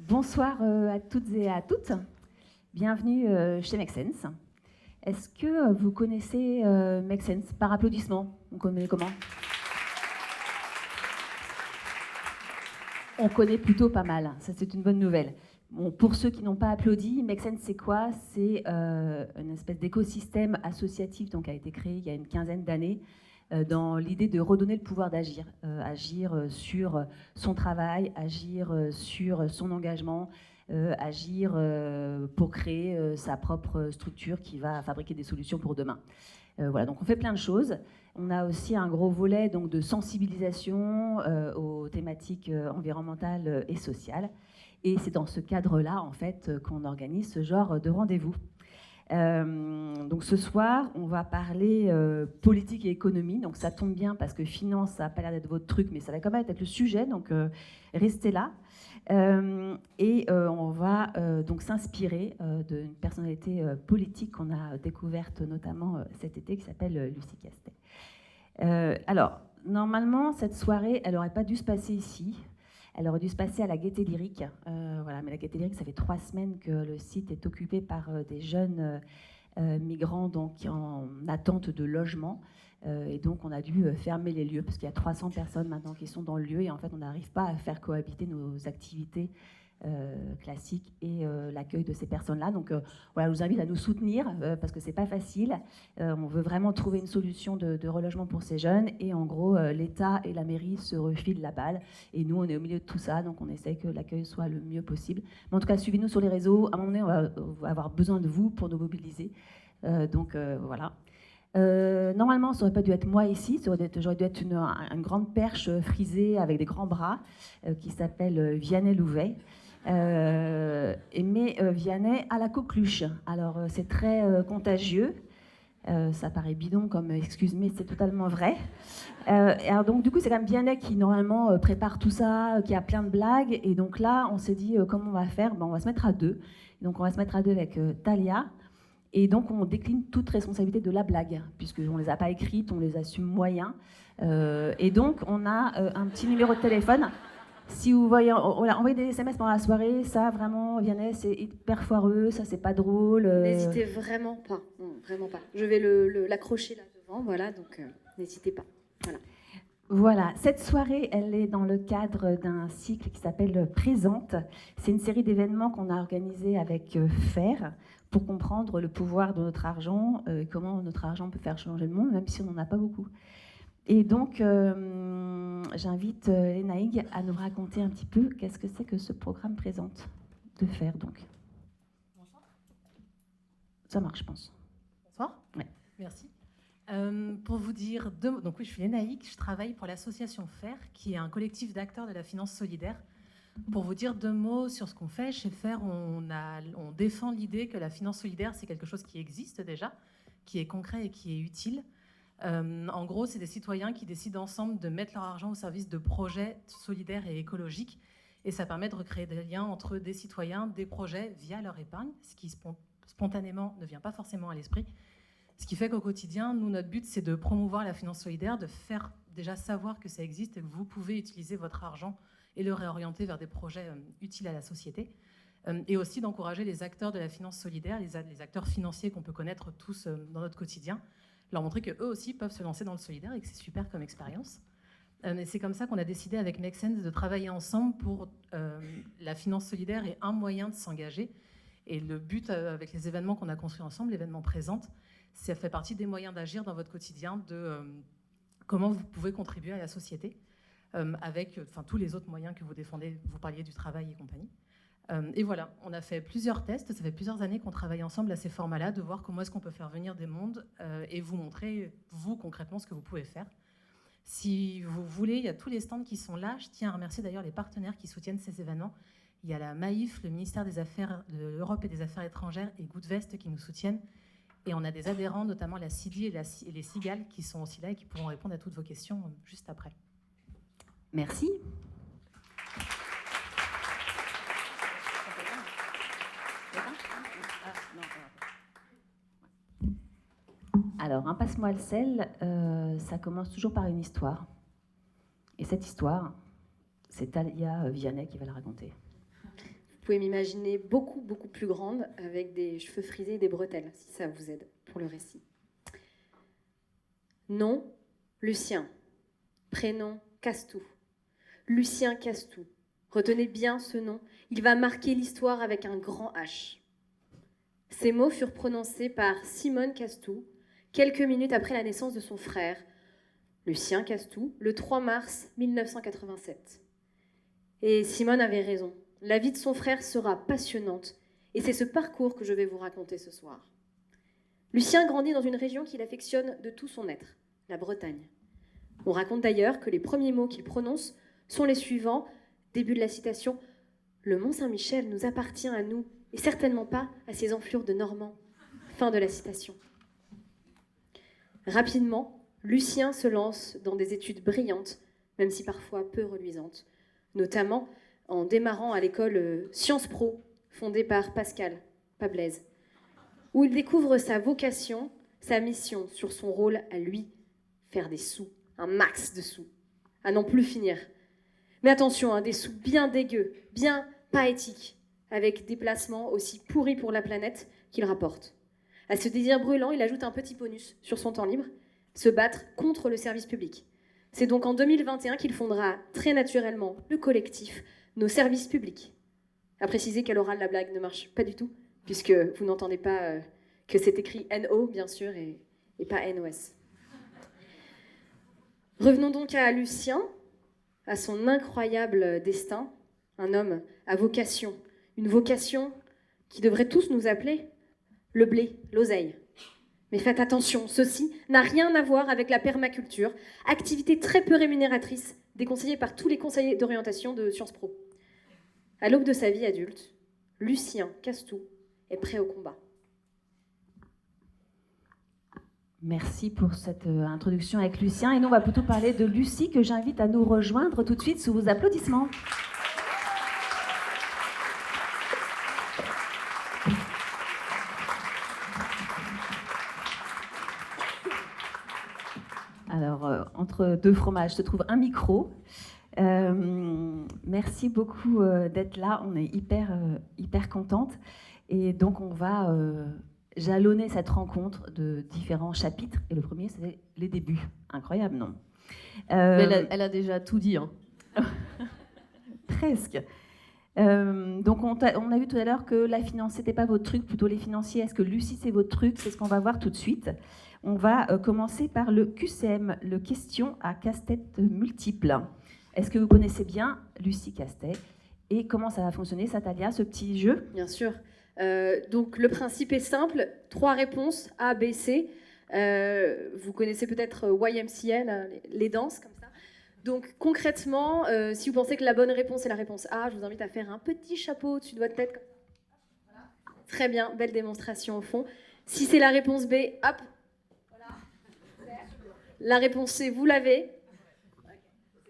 Bonsoir à toutes et à toutes. Bienvenue chez Make Sense. Est-ce que vous connaissez Make Sense par applaudissement? On connaît comment? On connaît plutôt pas mal, ça c'est une bonne nouvelle. Bon, pour ceux qui n'ont pas applaudi, Make Sense c'est quoi? C'est une espèce d'écosystème associatif donc, qui a été créé il y a une quinzaine d'années dans l'idée de redonner le pouvoir d'agir, agir sur son travail, agir sur son engagement, agir pour créer sa propre structure qui va fabriquer des solutions pour demain. Voilà, donc on fait plein de choses. On a aussi un gros volet donc, de sensibilisation aux thématiques environnementales et sociales. Et c'est dans ce cadre-là, en fait, qu'on organise ce genre de rendez-vous. Donc ce soir, on va parler politique et économie. Donc ça tombe bien parce que finance, ça n'a pas l'air d'être votre truc, mais ça va quand même être le sujet. Donc restez là. On va donc s'inspirer d'une personnalité politique qu'on a découverte notamment cet été, qui s'appelle Lucie Castet. Alors, normalement, cette soirée, elle n'aurait pas dû se passer ici. Elle aurait dû se passer à la Gaîté Lyrique. Voilà, mais la Gaîté Lyrique, ça fait 3 semaines que le site est occupé par des jeunes migrants donc, en attente de logement. Et donc, on a dû fermer les lieux parce qu'il y a 300 personnes maintenant qui sont dans le lieu. Et en fait, on n'arrive pas à faire cohabiter nos activités classiques et l'accueil de ces personnes-là. Donc, voilà, je vous invite à nous soutenir parce que c'est pas facile. On veut vraiment trouver une solution de relogement pour ces jeunes. Et en gros, l'État et la mairie se refilent la balle. Et nous, on est au milieu de tout ça. Donc, on essaie que l'accueil soit le mieux possible. Mais en tout cas, suivez-nous sur les réseaux. À un moment donné, on va avoir besoin de vous pour nous mobiliser. Voilà. Normalement, ça aurait pas dû être moi ici, j'aurais dû être une grande perche frisée avec des grands bras qui s'appelle Vianney Louvet. Mais Vianney a la coqueluche. Alors, c'est très contagieux. Ça paraît bidon comme excuse, mais c'est totalement vrai. Alors donc, du coup, c'est quand même Vianney qui, normalement, prépare tout ça, qui a plein de blagues. Et donc là, on s'est dit, comment on va faire? On va se mettre à deux. Donc, on va se mettre à deux avec Talia. Et donc, on décline toute responsabilité de la blague, puisqu'on ne les a pas écrites, on les assume moyens. Et donc, on a un petit numéro de téléphone. Si vous voyez, envoyez des SMS pendant la soirée, ça, vraiment, Vianney, c'est hyper foireux, ça, c'est pas drôle. N'hésitez vraiment pas, non, vraiment pas. Je vais l'accrocher là devant, voilà, donc n'hésitez pas. Voilà. Voilà, cette soirée, elle est dans le cadre d'un cycle qui s'appelle Présente. C'est une série d'événements qu'on a organisé avec FAIR pour comprendre le pouvoir de notre argent, comment notre argent peut faire changer le monde, même si on n'en a pas beaucoup. Et donc, j'invite Lénaïg à nous raconter un petit peu qu'est-ce que c'est que ce programme Présente de FAIR, donc. Bonsoir. Ça marche, je pense. Bonsoir. Ouais. Merci. Pour vous dire, donc oui, je suis Lénaïg, je travaille pour l'association FAIR, qui est un collectif d'acteurs de la finance solidaire. Pour vous dire 2 mots sur ce qu'on fait, chez FAIR, on défend l'idée que la finance solidaire, c'est quelque chose qui existe déjà, qui est concret et qui est utile. En gros, c'est des citoyens qui décident ensemble de mettre leur argent au service de projets solidaires et écologiques. Et ça permet de recréer des liens entre des citoyens, des projets via leur épargne, ce qui spontanément ne vient pas forcément à l'esprit. Ce qui fait qu'au quotidien, nous, notre but, c'est de promouvoir la finance solidaire, de faire déjà savoir que ça existe et que vous pouvez utiliser votre argent et le réorienter vers des projets utiles à la société. Et aussi d'encourager les acteurs de la finance solidaire, les acteurs financiers qu'on peut connaître tous dans notre quotidien, leur montrer qu'eux aussi peuvent se lancer dans le solidaire et que c'est super comme expérience. Et c'est comme ça qu'on a décidé avec Make Sense de travailler ensemble pour la finance solidaire est un moyen de s'engager. Et le but avec les événements qu'on a construits ensemble, l'événement Présente, ça fait partie des moyens d'agir dans votre quotidien, de comment vous pouvez contribuer à la société avec tous les autres moyens que vous défendez. Vous parliez du travail et compagnie. Et voilà, on a fait plusieurs tests. Ça fait plusieurs années qu'on travaille ensemble à ces formats-là, de voir comment est-ce qu'on peut faire venir des mondes et vous montrer, vous, concrètement, ce que vous pouvez faire. Si vous voulez, il y a tous les stands qui sont là. Je tiens à remercier d'ailleurs les partenaires qui soutiennent ces événements. Il y a la Maïf, le ministère des Affaires de l'Europe et des Affaires étrangères et Goodvest qui nous soutiennent. Et on a des adhérents, notamment la CIDI et les Cigales, qui sont aussi là et qui pourront répondre à toutes vos questions juste après. Merci. Alors, un passe-moi le sel, ça commence toujours par une histoire. Et cette histoire, c'est Talia Vianney qui va la raconter. Vous pouvez m'imaginer beaucoup, beaucoup plus grande, avec des cheveux frisés et des bretelles, si ça vous aide pour le récit. Nom, Lucien. Prénom, Castou. Lucien Castou. Retenez bien ce nom, il va marquer l'histoire avec un grand H. Ces mots furent prononcés par Simone Castou, quelques minutes après la naissance de son frère, Lucien Castou, le 3 mars 1987. Et Simone avait raison. La vie de son frère sera passionnante, et c'est ce parcours que je vais vous raconter ce soir. Lucien grandit dans une région qu'il affectionne de tout son être, la Bretagne. On raconte d'ailleurs que les premiers mots qu'il prononce sont les suivants, début de la citation, « Le Mont-Saint-Michel nous appartient à nous, et certainement pas à ces enflures de Normands. » Fin de la citation. Rapidement, Lucien se lance dans des études brillantes, même si parfois peu reluisantes, notamment en démarrant à l'école Sciences Pro, fondée par Pascal, pas Blaise, où il découvre sa vocation, sa mission sur son rôle à lui, faire des sous, un max de sous, à n'en plus finir. Mais attention, des sous bien dégueux, bien pas éthiques, avec des placements aussi pourris pour la planète qu'il rapporte. À ce désir brûlant, il ajoute un petit bonus sur son temps libre, se battre contre le service public. C'est donc en 2021 qu'il fondera très naturellement le collectif Nos services publics. À préciser qu'à l'oral, la blague ne marche pas du tout, puisque vous n'entendez pas que c'est écrit NO, bien sûr, et pas NOS. Revenons donc à Lucien, à son incroyable destin, un homme à vocation, une vocation qui devrait tous nous appeler le blé, l'oseille. Mais faites attention, ceci n'a rien à voir avec la permaculture, activité très peu rémunératrice, déconseillée par tous les conseillers d'orientation de Sciences Po. À l'aube de sa vie adulte, Lucien Castou est prêt au combat. Merci pour cette introduction avec Lucien. Et nous, on va plutôt parler de Lucie, que j'invite à nous rejoindre tout de suite sous vos applaudissements. Alors, entre deux fromages se trouve un micro. Merci beaucoup d'être là. On est hyper contente. Et donc, on va jalonner cette rencontre de différents chapitres. Et le premier, c'est les débuts. Incroyable, non? Mais elle a déjà tout dit. Hein. Presque. Donc, on a vu tout à l'heure que la finance, c'était pas votre truc, plutôt les financiers. Est-ce que Lucie, c'est votre truc? C'est ce qu'on va voir tout de suite. On va commencer par le QCM, le question à casse-tête multiple. Est-ce que vous connaissez bien Lucie Castet? Et comment ça va fonctionner, Satalia, ce petit jeu? Bien sûr. Donc, le principe est simple. 3 réponses, A, B, C. Vous connaissez peut-être YMCA, là, les danses, comme ça. Donc, concrètement, si vous pensez que la bonne réponse est la réponse A, je vous invite à faire un petit chapeau au-dessus de votre tête. Comme ça. Voilà. Très bien, belle démonstration au fond. Si c'est la réponse B, hop. Voilà. La réponse C, vous l'avez.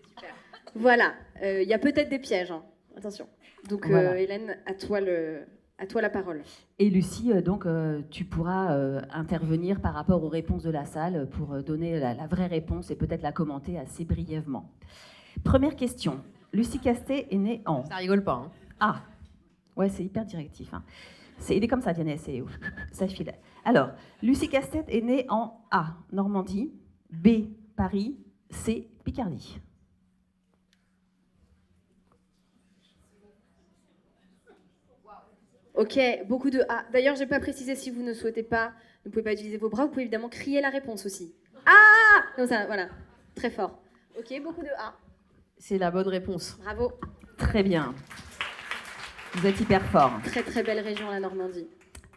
Super. Voilà. Il y a peut-être des pièges. Hein. Attention. Donc, voilà. Hélène, à toi la parole. Et Lucie, donc, tu pourras intervenir par rapport aux réponses de la salle pour donner la vraie réponse et peut-être la commenter assez brièvement. Première question. Lucie Castet est née en... Ça rigole pas. Hein. Ah, ouais, c'est hyper directif. Hein. Il est comme ça, Vianney, ça file. Alors, Lucie Castet est née en A, Normandie, B, Paris, C, Picardie. Ok, beaucoup de A. D'ailleurs, je n'ai pas précisé, si vous ne souhaitez pas, ne pouvez pas utiliser vos bras, vous pouvez évidemment crier la réponse aussi. Ah! Comme ça, voilà. Très fort. Ok, beaucoup de A. C'est la bonne réponse. Bravo. Très bien. Vous êtes hyper fort. Très très belle région, la Normandie.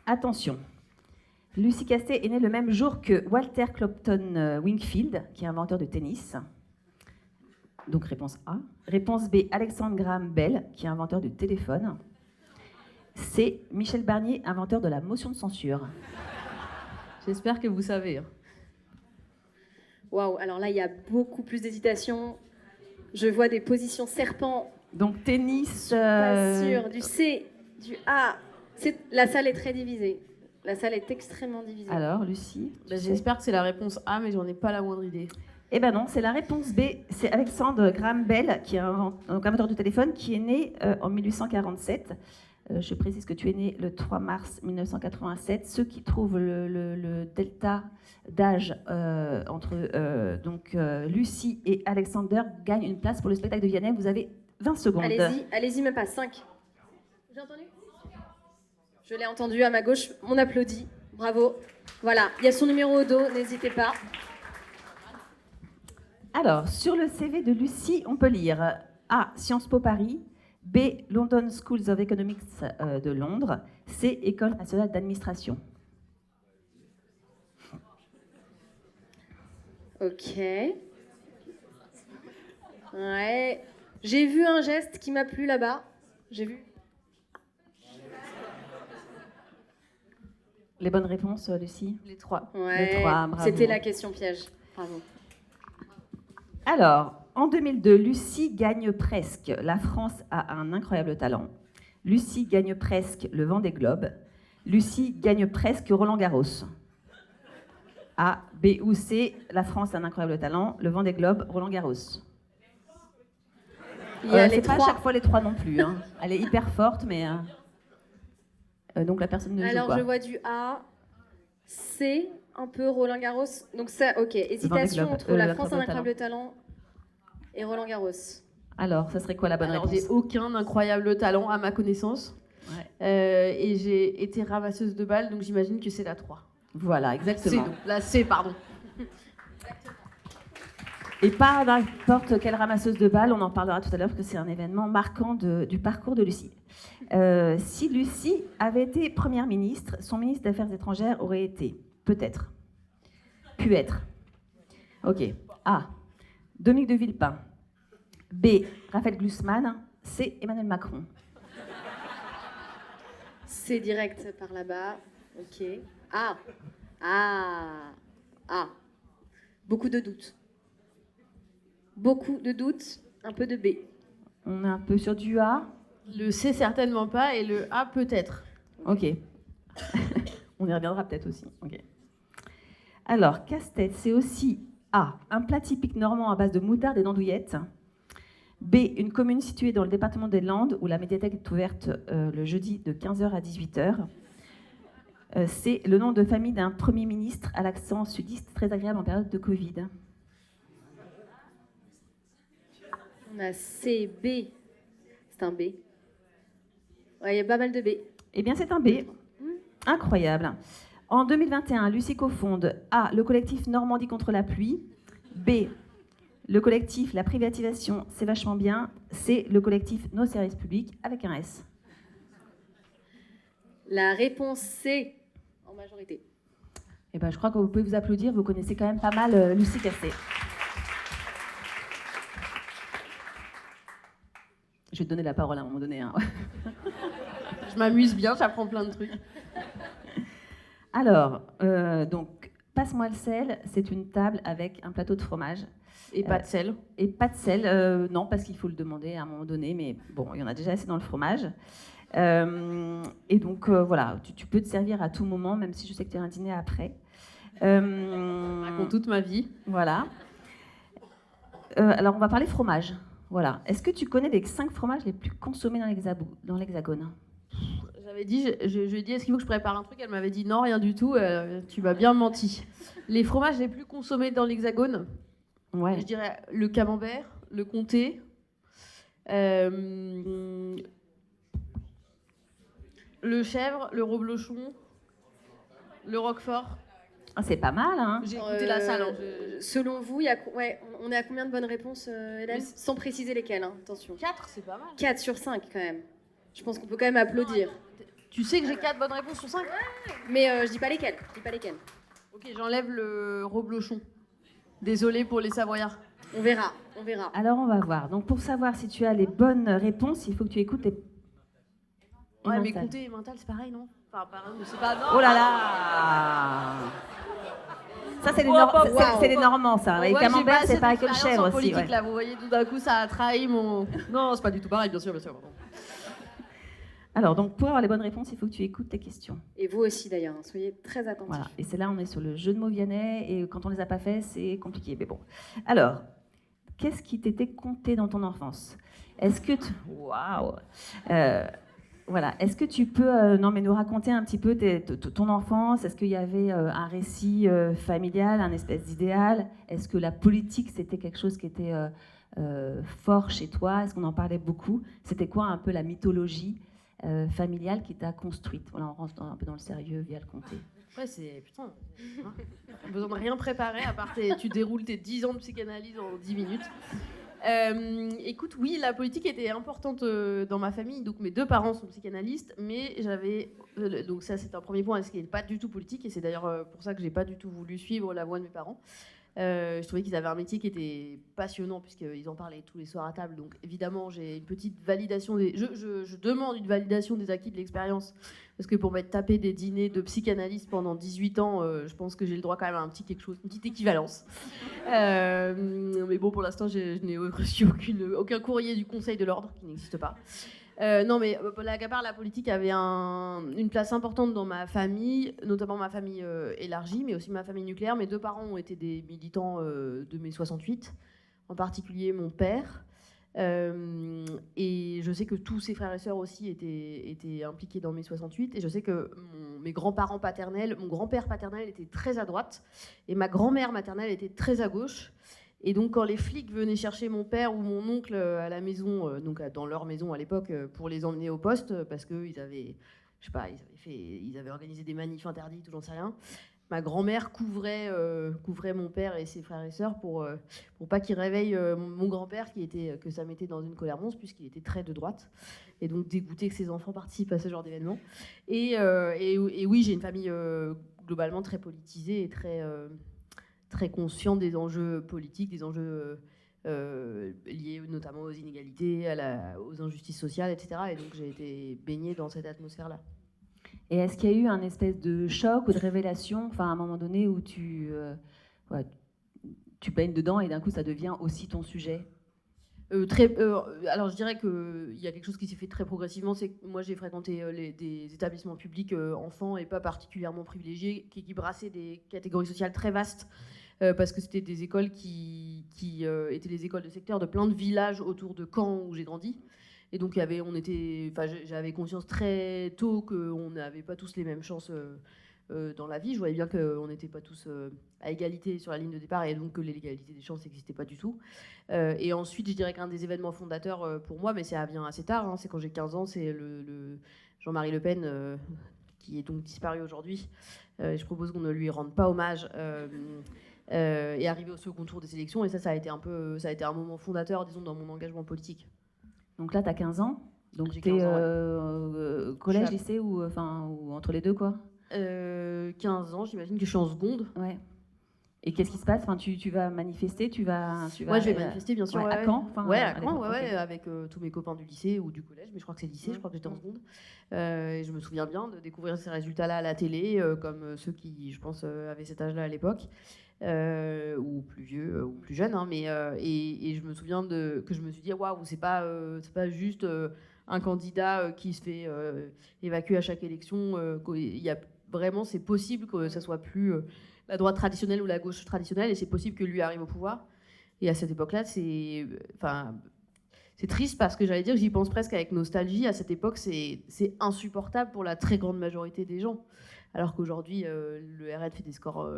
Attention. Lucie Castet est née le même jour que Walter Clopton Wingfield, qui est inventeur de tennis. Donc réponse A. Réponse B, Alexandre Graham Bell, qui est inventeur du téléphone. C, Michel Barnier, inventeur de la motion de censure. J'espère que vous savez. Waouh, alors là, il y a beaucoup plus d'hésitation. Je vois des positions serpents. Donc tennis... Pas sûr. Du C, du A. La salle est très divisée. La salle est extrêmement divisée. Alors, Lucie, J'espère que c'est la réponse A, mais j'en ai pas la moindre idée. Eh ben non, c'est la réponse B. C'est Alexandre Graham Bell, qui est un inventeur du téléphone, qui est né en 1847. Je précise que tu es né le 3 mars 1987. Ceux qui trouvent le delta d'âge entre Lucie et Alexander gagnent une place pour le spectacle de Vianney. Vous avez 20 secondes. Allez-y, même pas 5. J'ai entendu ? Je l'ai entendu à ma gauche, on applaudit. Bravo. Voilà, il y a son numéro au dos, n'hésitez pas. Alors, sur le CV de Lucie, on peut lire A. Sciences Po Paris, B. London Schools of Economics de Londres, C. École nationale d'administration. Ok. Ouais. J'ai vu un geste qui m'a plu là-bas. J'ai vu. Les bonnes réponses, Lucie? Les 3. Ouais. Les 3, bravo. C'était la question piège. Bravo. Alors, en 2002, Lucie gagne presque. La France a un incroyable talent. Lucie gagne presque le Vendée Globe. Lucie gagne presque Roland Garros. A, B ou C, la France a un incroyable talent. Le Vendée Globe, Roland Garros. Il y a les c'est pas à 3. chaque fois les 3 non plus. Hein. Elle est hyper forte, mais donc la personne ne joue Alors pas. je vois du A, C, un peu Roland Garros. Donc ça, ok. Hésitation Globe, entre la France a un incroyable incroyable talent et Roland Garros. Alors, ça serait quoi la bonne Alors, réponse? j'ai aucun incroyable talent à ma connaissance. Ouais. Et j'ai été ramasseuse de balles, donc j'imagine que c'est la 3. Voilà, C, exactement. donc la C, pardon. Et pas n'importe quelle ramasseuse de balles, on en parlera tout à l'heure parce que c'est un événement marquant du parcours de Lucie. Si Lucie avait été première ministre, son ministre des Affaires étrangères aurait été, peut-être, pu être. Ok. A. Dominique de Villepin. B. Raphaël Glucksmann. C. Emmanuel Macron. C direct par là-bas. Ok. A. Beaucoup de doutes. Beaucoup de doutes, un peu de B. On est un peu sur du A. Le C, certainement pas, et le A, peut-être. Ok. On y reviendra peut-être aussi. Ok. Alors, casse-tête, c'est aussi A. Un plat typique normand à base de moutarde et d'andouillettes. B. Une commune située dans le département des Landes où la médiathèque est ouverte le jeudi de 15h à 18h. C. Le nom de famille d'un Premier ministre à l'accent sudiste très agréable en période de Covid. On a C, B. C'est un B. Ouais, il y a pas mal de B. Eh bien, c'est un B. Incroyable. En 2021, Lucie cofonde A. Le collectif Normandie contre la pluie. B. Le collectif La privatisation, c'est vachement bien. C. Le collectif Nos services publics avec un S. La réponse C, en majorité. Eh ben, je crois que vous pouvez vous applaudir. Vous connaissez quand même pas mal Lucie Castet. Je vais te donner la parole à un moment donné. Hein. Je m'amuse bien, j'apprends plein de trucs. Alors, donc, passe-moi le sel. C'est une table avec un plateau de fromage. Et pas de sel. Et pas de sel, non, parce qu'il faut le demander à un moment donné, mais bon, il y en a déjà assez dans le fromage. Et donc, voilà, tu peux te servir à tout moment, même si je sais que tu as un dîner après. Raconte toute ma vie. Voilà. Alors, on va parler fromage. Voilà. Est-ce que tu connais les 5 fromages les plus consommés dans l'Hexagone? J'avais dit, je lui ai dit, est-ce qu'il faut que je prépare un truc? Elle m'avait dit non, rien du tout, tu m'as bien menti. Les fromages les plus consommés dans l'Hexagone, Ouais. je dirais le camembert, le comté, le chèvre, le reblochon, le roquefort. Ah, c'est pas mal, hein? J'ai écouté la salle. Hein. Selon vous, on est à combien de bonnes réponses, Hélène? Sans préciser lesquelles, hein, attention. 4, c'est pas mal. 4 sur 5 quand même. Je pense qu'on peut quand même applaudir. Tu sais que j'ai 4 bonnes réponses sur 5? Mais je dis pas lesquelles. Ok, j'enlève le reblochon. Désolée pour les Savoyards. On verra. Alors, on va voir. Donc, pour savoir si tu as les bonnes réponses, il faut que tu écoutes les... Ouais, mais Emmental. comté et mental, c'est pareil, non? Enfin, pareil, mais c'est pas... Non. Oh là là! Ça, c'est les, c'est les Normands, ça. On Les voit que j'ai camemberts, pas c'est assez pareil que le d'expérience chèvre en aussi. politique, Ouais. là, vous voyez, tout d'un coup, ça a trahi mon... Non, c'est pas du tout pareil, bien sûr. Alors, donc, pour avoir les bonnes réponses, il faut que tu écoutes tes questions. Et vous aussi d'ailleurs, hein, soyez très attentifs. Voilà. Et c'est là, on est sur le jeu de mots viennais, et quand on les a pas fait, c'est compliqué. Mais bon. Alors, qu'est-ce qui t'était conté dans ton enfance? Est-ce que waouh Voilà. Est-ce que tu peux nous raconter un petit peu ton enfance? Est-ce qu'il y avait un récit familial, un espèce d'idéal? Est-ce que la politique, c'était quelque chose qui était fort chez toi? Est-ce qu'on en parlait beaucoup? C'était quoi un peu la mythologie familiale qui t'a construite? Voilà, on rentre un peu dans le sérieux via le comté. Ouais, c'est... Putain, hein, t'as besoin de rien préparer, à part tu déroules tes 10 ans de psychanalyse en 10 minutes. Écoute, oui, la politique était importante dans ma famille. Donc mes 2 parents sont psychanalystes, mais j'avais... donc ça, c'est un premier point, ce qui n'est pas du tout politique, et c'est d'ailleurs pour ça que j'ai pas du tout voulu suivre la voie de mes parents. Je trouvais qu'ils avaient un métier qui était passionnant, puisqu'ils en parlaient tous les soirs à table. Donc évidemment, j'ai une petite validation je demande une validation des acquis de l'expérience, parce que pour m'être tapé des dîners de psychanalyste pendant 18 ans, je pense que j'ai le droit quand même à un petit quelque chose, une petite équivalence. Mais bon, pour l'instant, je n'ai reçu aucun courrier du Conseil de l'Ordre, qui n'existe pas. Non, mais la politique avait une place importante dans ma famille, notamment ma famille élargie, mais aussi ma famille nucléaire. Mes 2 parents ont été des militants de mai 68, en particulier mon père. Et je sais que tous ses frères et sœurs aussi étaient impliqués dans mai 68. Et je sais que mes grands-parents paternels, mon grand-père paternel était très à droite, et ma grand-mère maternelle était très à gauche. Et donc, quand les flics venaient chercher mon père ou mon oncle à la maison, donc dans leur maison à l'époque, pour les emmener au poste, parce qu'ils avaient, je sais pas, ils avaient organisé des manifs interdites ou j'en sais rien, ma grand-mère couvrait mon père et ses frères et sœurs pour pas qu'ils réveillent mon grand-père, que ça mettait dans une colère monstre, puisqu'il était très de droite, et donc dégoûté que ses enfants participent à ce genre d'événement. Et oui, j'ai une famille globalement très politisée et très conscient des enjeux politiques, des enjeux liés notamment aux inégalités, aux injustices sociales, etc. Et donc j'ai été baignée dans cette atmosphère-là. Et est-ce qu'il y a eu un espèce de choc ou de révélation, enfin à un moment donné où tu baignes dedans et d'un coup ça devient aussi ton sujet? Alors je dirais qu'il y a quelque chose qui s'est fait très progressivement, c'est que moi j'ai fréquenté des établissements publics enfants et pas particulièrement privilégiés, qui brassaient des catégories sociales très vastes, parce que c'était des écoles qui étaient les écoles de secteur de plein de villages autour de Caen où j'ai grandi. Et donc j'avais conscience très tôt qu'on n'avait pas tous les mêmes chances dans la vie. Je voyais bien qu'on n'était pas tous à égalité sur la ligne de départ, et donc que l'égalité des chances n'existait pas du tout. Et ensuite, je dirais qu'un des événements fondateurs pour moi, mais ça vient assez tard, hein, c'est quand j'ai 15 ans, c'est le Jean-Marie Le Pen, qui est donc disparu aujourd'hui. Je propose qu'on ne lui rende pas hommage. Est arrivé au second tour des élections, et ça a été un moment fondateur, disons, dans mon engagement politique. Donc là, tu as 15 ans, donc J'ai tu es 15 ans, collège, lycée ou entre les deux, quoi? 15 ans, j'imagine que je suis en seconde. Ouais. Et qu'est-ce qui se passe? Enfin, tu vas manifester, Ouais, je vais manifester, bien sûr. Ouais, à Caen, à Caen, avec tous mes copains du lycée ou du collège, mais je crois que c'est le lycée, je crois que j'étais en seconde. Et je me souviens bien de découvrir ces résultats-là à la télé, comme ceux qui, je pense, avaient cet âge-là à l'époque, ou plus vieux, ou plus jeunes. Hein, et je me souviens que je me suis dit, waouh, c'est pas juste un candidat qui se fait évacuer à chaque élection. Il y a vraiment, c'est possible que ça soit plus la droite traditionnelle ou la gauche traditionnelle, et c'est possible que lui arrive au pouvoir. Et à cette époque-là, c'est triste, parce que j'allais dire, j'y pense presque avec nostalgie. À cette époque, c'est insupportable pour la très grande majorité des gens. Alors qu'aujourd'hui, le RN fait des scores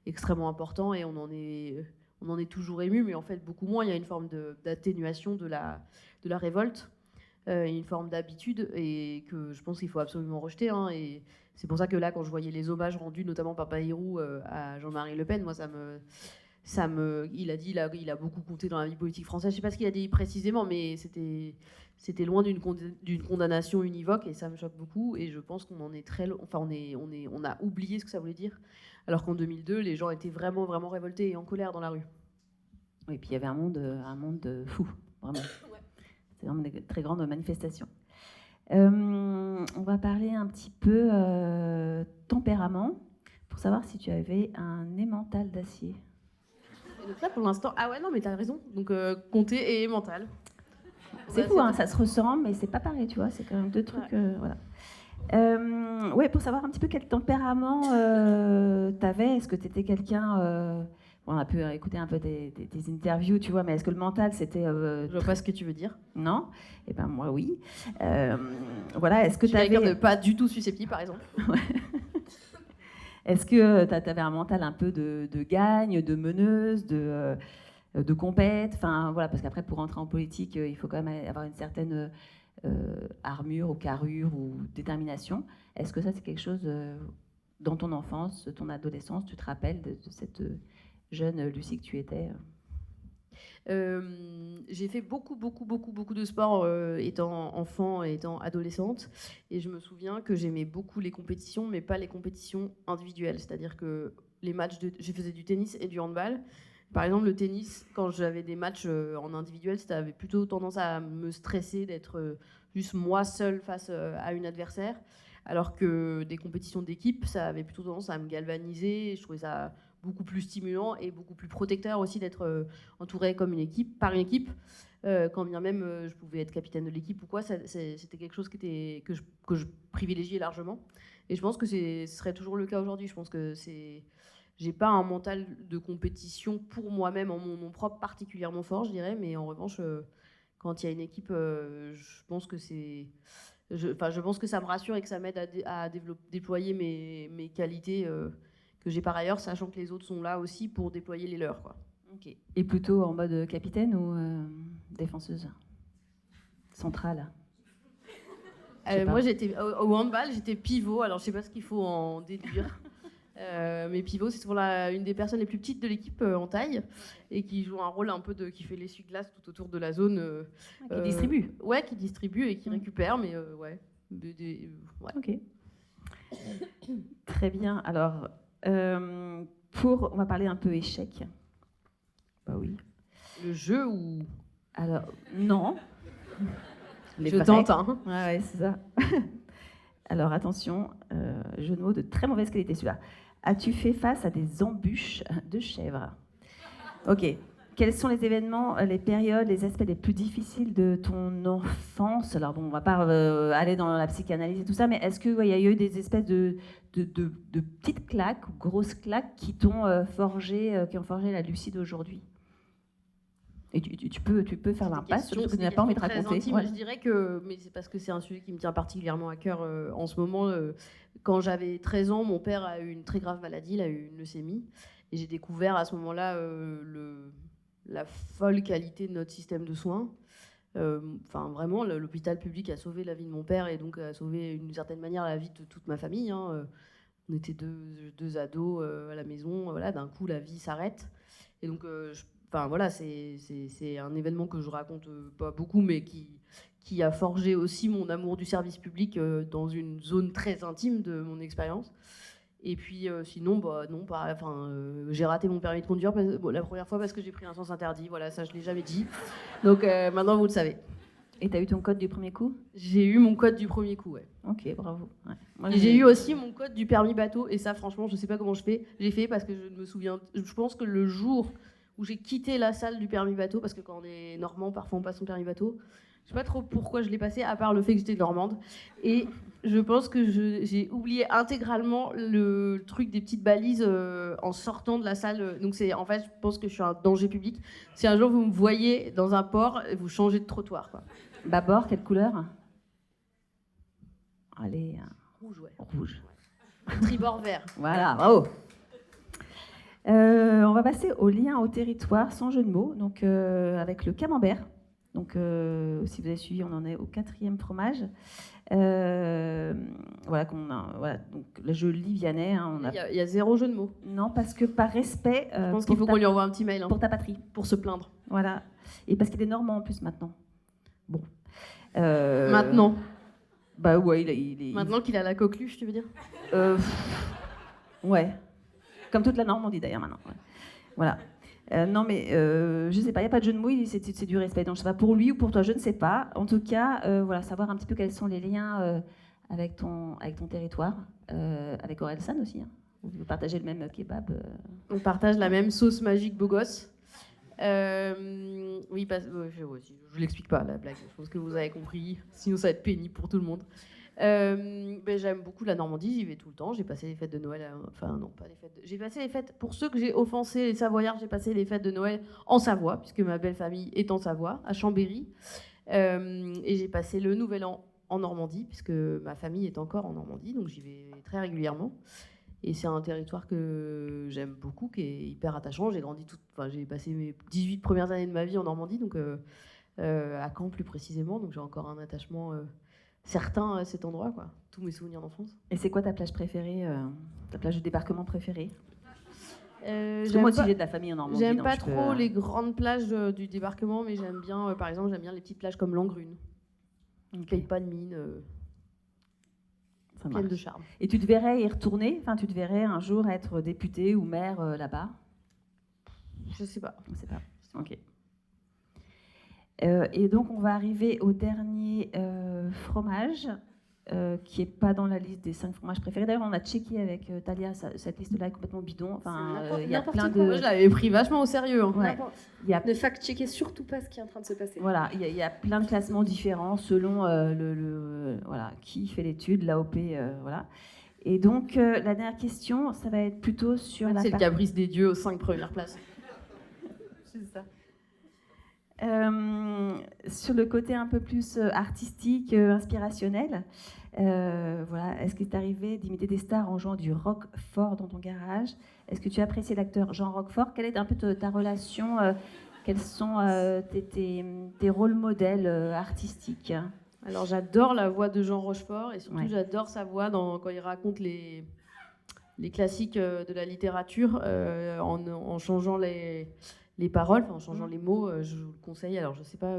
extrêmement importants, et on en est toujours ému, mais en fait beaucoup moins. Il y a une forme d'atténuation de la révolte, une forme d'habitude, et que je pense qu'il faut absolument rejeter. Hein, et c'est pour ça que là, quand je voyais les hommages rendus, notamment par Bayrou à Jean-Marie Le Pen, moi, il a beaucoup compté dans la vie politique française. Je sais pas ce qu'il a dit précisément, mais c'était loin d'une condamnation univoque, et ça me choque beaucoup. Et je pense qu'on en est on a oublié ce que ça voulait dire, alors qu'en 2002, les gens étaient vraiment, vraiment révoltés et en colère dans la rue. Oui, et puis il y avait un monde fou, vraiment. Ouais. C'est vraiment des très grandes manifestations. On va parler un petit peu tempérament, pour savoir si tu avais un emmental d'acier. Et donc là, pour l'instant, ah ouais, non, mais t'as raison. Donc comté et mental. C'est fou, hein, ça se ressemble, mais c'est pas pareil, tu vois. C'est quand même deux trucs, voilà. Ouais, pour savoir un petit peu quel tempérament t'avais. Est-ce que t'étais quelqu'un... on a pu écouter un peu des interviews, tu vois, mais est-ce que le mental, c'était... Je vois pas ce que tu veux dire. Non? Eh ben moi, oui. Voilà, est-ce que Tu es quelqu'un t'avais... de pas du tout susceptible, par exemple. Est-ce que tu avais un mental un peu de gagne, de meneuse, de compète? Enfin, voilà, parce qu'après, pour rentrer en politique, il faut quand même avoir une certaine armure ou carrure ou détermination. Est-ce que ça, c'est quelque chose dans ton enfance, ton adolescence, tu te rappelles de cette jeune Lucie que tu étais? J'ai fait beaucoup de sport étant enfant et étant adolescente, et je me souviens que j'aimais beaucoup les compétitions, mais pas les compétitions individuelles. C'est-à-dire que je faisais du tennis et du handball. Par exemple, le tennis, quand j'avais des matchs en individuel, ça avait plutôt tendance à me stresser d'être juste moi seule face à une adversaire, alors que des compétitions d'équipe, ça avait plutôt tendance à me galvaniser. Je trouvais ça beaucoup plus stimulant et beaucoup plus protecteur aussi d'être entouré par une équipe, quand bien même je pouvais être capitaine de l'équipe ou quoi. C'était quelque chose que je privilégiais largement, et je pense que ce serait toujours le cas aujourd'hui. Je pense que j'ai pas un mental de compétition pour moi-même en mon nom propre particulièrement fort, je dirais, mais en revanche, quand il y a une équipe, je pense que je pense que ça me rassure et que ça m'aide à déployer mes qualités que j'ai par ailleurs, sachant que les autres sont là aussi pour déployer les leurs, quoi. Okay. Et plutôt en mode capitaine ou défenseuse centrale? Moi, j'étais au handball, j'étais pivot. Alors, je sais pas ce qu'il faut en déduire. Mais pivot, c'est souvent une des personnes les plus petites de l'équipe en taille, et qui joue un rôle un peu qui fait l'essuie-glace tout autour de la zone. Qui distribue. Ouais, qui distribue et qui récupère, mais ouais. Ouais. Ok. Très bien. Alors, on va parler un peu échec. Bah oui. Le jeu ou... Alors, non. Je tente, hein. Ouais, c'est ça. Alors, attention, jeu de mots de très mauvaise qualité, celui-là. As-tu fait face à des embûches de chèvres? Ok. Quels sont les événements, les périodes, les aspects les plus difficiles de ton enfance? Alors bon, on va pas aller dans la psychanalyse et tout ça, mais est-ce qu'il y a eu des espèces de petites claques, ou grosses claques qui t'ont forgé, qui ont forgé la Lucie d'aujourd'hui? Et tu peux faire l'impasse sur ce que tu n'as pas envie de raconter. Intime, ouais. Je dirais que, mais c'est parce que c'est un sujet qui me tient particulièrement à cœur en ce moment. Quand j'avais 13 ans, mon père a eu une très grave maladie, il a eu une leucémie, et j'ai découvert à ce moment-là la folle qualité de notre système de soins. Enfin, vraiment, l'hôpital public a sauvé la vie de mon père, et donc a sauvé d'une certaine manière la vie de toute ma famille. Hein. On était deux ados à la maison, voilà, d'un coup la vie s'arrête. Et donc, enfin, voilà, c'est un événement que je raconte pas beaucoup, mais qui a forgé aussi mon amour du service public dans une zone très intime de mon expérience. Et puis sinon, non, j'ai raté mon permis de conduire la première fois parce que j'ai pris un sens interdit. Voilà, ça je l'ai jamais dit. Donc maintenant vous le savez. Et t'as eu ton code du premier coup? J'ai eu mon code du premier coup, ouais. Ok, bravo. Ouais. Moi, et j'ai eu aussi mon code du permis bateau, et ça franchement je sais pas comment je fais. J'ai fait parce que je me souviens. Je pense que le jour où j'ai quitté la salle du permis bateau, parce que quand on est normand, parfois on passe son permis bateau. Je sais pas trop pourquoi je l'ai passé, à part le fait que j'étais normande. Et je pense que j'ai oublié intégralement le truc des petites balises en sortant de la salle. Donc en fait, je pense que je suis un danger public. Si un jour vous me voyez dans un port, vous changez de trottoir, quoi. Bâbord, quelle couleur? Allez. Rouge, ouais. Rouge. Ouais. Tribord vert. Voilà, bravo. On va passer au lien au territoire, sans jeu de mots, donc avec le camembert. Donc, si vous avez suivi, on en est au 4e fromage. Voilà, donc là, je lis Vianney. Hein, il y a 0 jeu de mots. Non, parce que par respect. Je pense qu'il faut qu'on lui envoie un petit mail. Hein, pour ta patrie. Pour se plaindre. Voilà. Et parce qu'il est normand en plus maintenant. Bon. Maintenant. Bah ouais, il est. Maintenant qu'il a la coqueluche, tu veux dire? Ouais. Comme toute la Normandie d'ailleurs maintenant. Ouais. Voilà. Non mais je sais pas, il n'y a pas de jeu de mots, c'est du respect. Donc je sais pas pour lui ou pour toi, je ne sais pas. En tout cas, voilà, savoir un petit peu quels sont les liens avec ton territoire, avec Orelsan aussi. Hein. Vous partagez le même kebab. On partage la même sauce magique beau gosse. Oui, je ne l'explique pas, la blague. Je pense que vous avez compris. Sinon, ça va être pénible pour tout le monde. J'aime beaucoup la Normandie, j'y vais tout le temps. J'ai passé les fêtes de Noël, enfin non, pas les fêtes. J'ai passé les fêtes, pour ceux que j'ai offensés, les Savoyards, j'ai passé les fêtes de Noël en Savoie, puisque ma belle famille est en Savoie, à Chambéry. Et j'ai passé le Nouvel An en Normandie, puisque ma famille est encore en Normandie, donc j'y vais très régulièrement. Et c'est un territoire que j'aime beaucoup, qui est hyper attachant. J'ai passé mes 18 premières années de ma vie en Normandie, donc à Caen plus précisément, donc j'ai encore un attachement certain à cet endroit, quoi. Tous mes souvenirs d'enfance. Et c'est quoi ta plage préférée, ta plage de débarquement préférée? Parce que J'aime moi aussi pas- j'ai de la famille en Normandie. J'aime donc pas je peux, trop les grandes plages du débarquement, mais j'aime bien, par exemple, j'aime bien les petites plages comme Langrune. Ok, Paye pas de mine, ça pleine marche. de charme. Et tu te verrais y retourner? Enfin, tu te verrais un jour être député ou maire là-bas? Je sais pas. On ne sait pas. Ok. Et donc, on va arriver au dernier fromage, qui n'est pas dans la liste des 5 fromages préférés. D'ailleurs, on a checké avec Talia, cette liste-là est complètement bidon. Enfin, C'est il y a n'importe plein quoi. Moi, de... je l'avais pris vachement au sérieux. Hein. Ouais, il y a, Ne fact-checkez surtout pas ce qui est en train de se passer. voilà, il y a plein de classements différents selon voilà, qui fait l'étude, l'AOP, voilà. Et donc, la dernière question, ça va être plutôt sur la C'est le partie... caprice des dieux aux 5 premières places. C'est ça. Sur le côté un peu plus artistique, inspirationnel, voilà, est-ce qu'il t'est arrivé d'imiter des stars en jouant du Roquefort dans ton garage? Est-ce que tu apprécies l'acteur Jean Roquefort? Quelle est un peu ta relation? Quels sont tes rôles modèles artistiques? Alors j'adore la voix de Jean Rochefort et surtout Ouais. j'adore sa voix quand il raconte les classiques de la littérature en changeant les paroles, en changeant les mots. Je vous le conseille. Alors je sais pas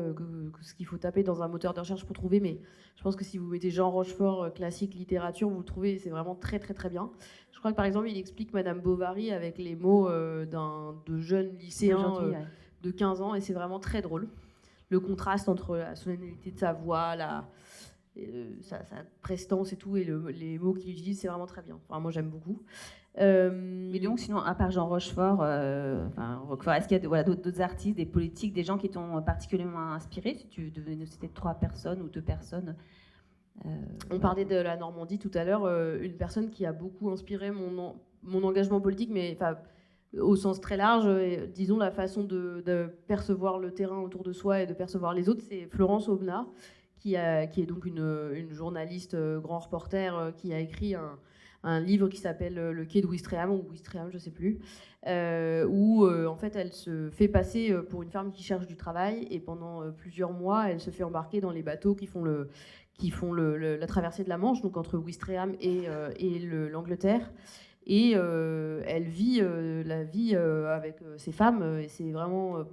ce qu'il faut taper dans un moteur de recherche pour trouver, mais je pense que si vous mettez Jean Rochefort classique littérature, vous le trouvez. C'est vraiment très très très bien. Je crois que par exemple il explique Madame Bovary avec les mots de jeunes lycéens Gentil, ouais. de 15 ans et c'est vraiment très drôle. Le contraste entre la solennité de sa voix, sa prestance et tout, et les mots qu'il utilise, c'est vraiment très bien. Enfin, moi, j'aime beaucoup. Mais donc, sinon, à part Jean Rochefort, Roquefort, est-ce qu'il y a d'autres artistes, des politiques, des gens qui t'ont particulièrement inspiré? Si tu devais nous citer 3 personnes ou 2 personnes. On parlait de la Normandie tout à l'heure. Une personne qui a beaucoup inspiré mon engagement politique, mais au sens très large, disons la façon de percevoir le terrain autour de soi et de percevoir les autres, c'est Florence Aubenas, qui est donc une journaliste, grand reporter, qui a écrit un livre qui s'appelle Le quai de Ouistreham, ou Ouistreham, je ne sais plus, où en fait elle se fait passer pour une femme qui cherche du travail, et pendant plusieurs mois, elle se fait embarquer dans les bateaux qui font la traversée de la Manche, donc entre Ouistreham et l'Angleterre. Et elle vit la vie avec ces femmes, et c'est vraiment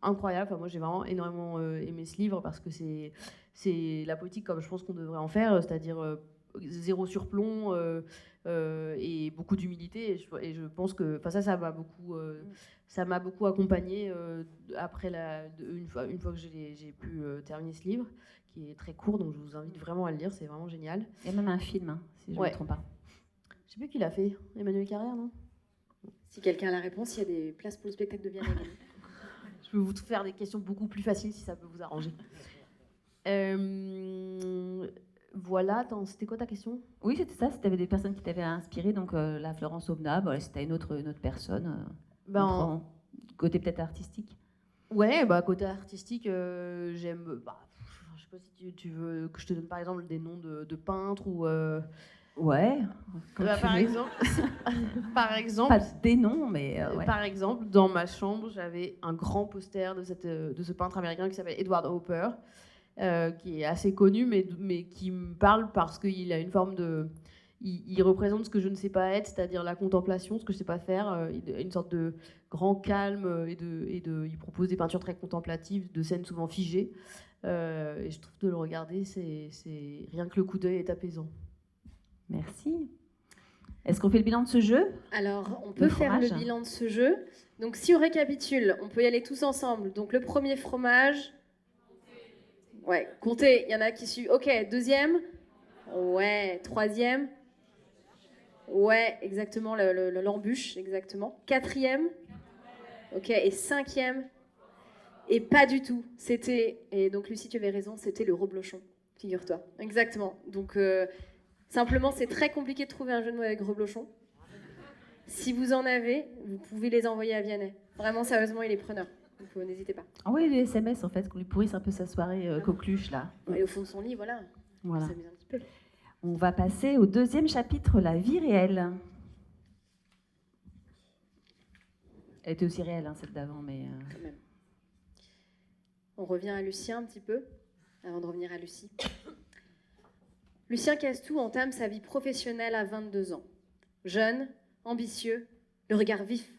incroyable. Enfin, moi, j'ai vraiment énormément aimé ce livre parce que c'est la politique comme je pense qu'on devrait en faire, c'est-à-dire zéro surplomb et beaucoup d'humilité. Et je pense que ça m'a beaucoup accompagnée après une fois que j'ai pu terminer ce livre, qui est très court, donc je vous invite vraiment à le lire, c'est vraiment génial. Il y a même un film, hein, si je ne me trompe pas. Je sais plus qui l'a fait. Emmanuel Carrère, non? Si quelqu'un a la réponse, il y a des places pour le spectacle de Vianney. Je peux vous faire des questions beaucoup plus faciles si ça peut vous arranger. Voilà, c'était quoi ta question? Oui, c'était ça. Si tu avais des personnes qui t'avaient inspiré, donc la Florence Aubenas, voilà, si tu as une autre personne, côté peut-être artistique. Ouais, côté artistique, j'aime. Je sais pas si tu veux que je te donne par exemple des noms de peintres ou. Ouais. Par exemple, pas des noms, mais ouais. Par exemple, dans ma chambre, j'avais un grand poster de ce peintre américain qui s'appelle Edward Hopper, qui est assez connu, mais qui me parle parce qu'il a une forme de... Il représente ce que je ne sais pas être, c'est-à-dire la contemplation, ce que je ne sais pas faire, une sorte de grand calme, il propose des peintures très contemplatives, de scènes souvent figées, et je trouve de le regarder, c'est rien que le coup d'œil est apaisant. Merci. Est-ce qu'on fait le bilan de ce jeu? Alors, on peut faire le bilan de ce jeu. Donc, si on récapitule, on peut y aller tous ensemble. Donc, le premier fromage... Ouais, comptez, il y en a qui suivent. Ok, deuxième. Ouais, troisième. Ouais, exactement, l'embûche, exactement. Quatrième. Ok, et cinquième. Et pas du tout. Et donc Lucie, tu avais raison, c'était le reblochon, figure-toi. Exactement. Donc simplement, c'est très compliqué de trouver un jeu de mots avec reblochon. Si vous en avez, vous pouvez les envoyer à Vianney. Vraiment, sérieusement, il est preneur. Donc n'hésitez pas. Envoyez des SMS en fait, qu'on lui pourrisse un peu sa soirée coqueluche là. Et au fond de son lit, voilà. Voilà. On s'amuse un petit peu. On va passer au deuxième chapitre, la vie réelle. Elle était aussi réelle, hein, celle d'avant, mais... Quand même. On revient à Lucien un petit peu, avant de revenir à Lucie. Lucien Castou entame sa vie professionnelle à 22 ans. Jeune, ambitieux, le regard vif.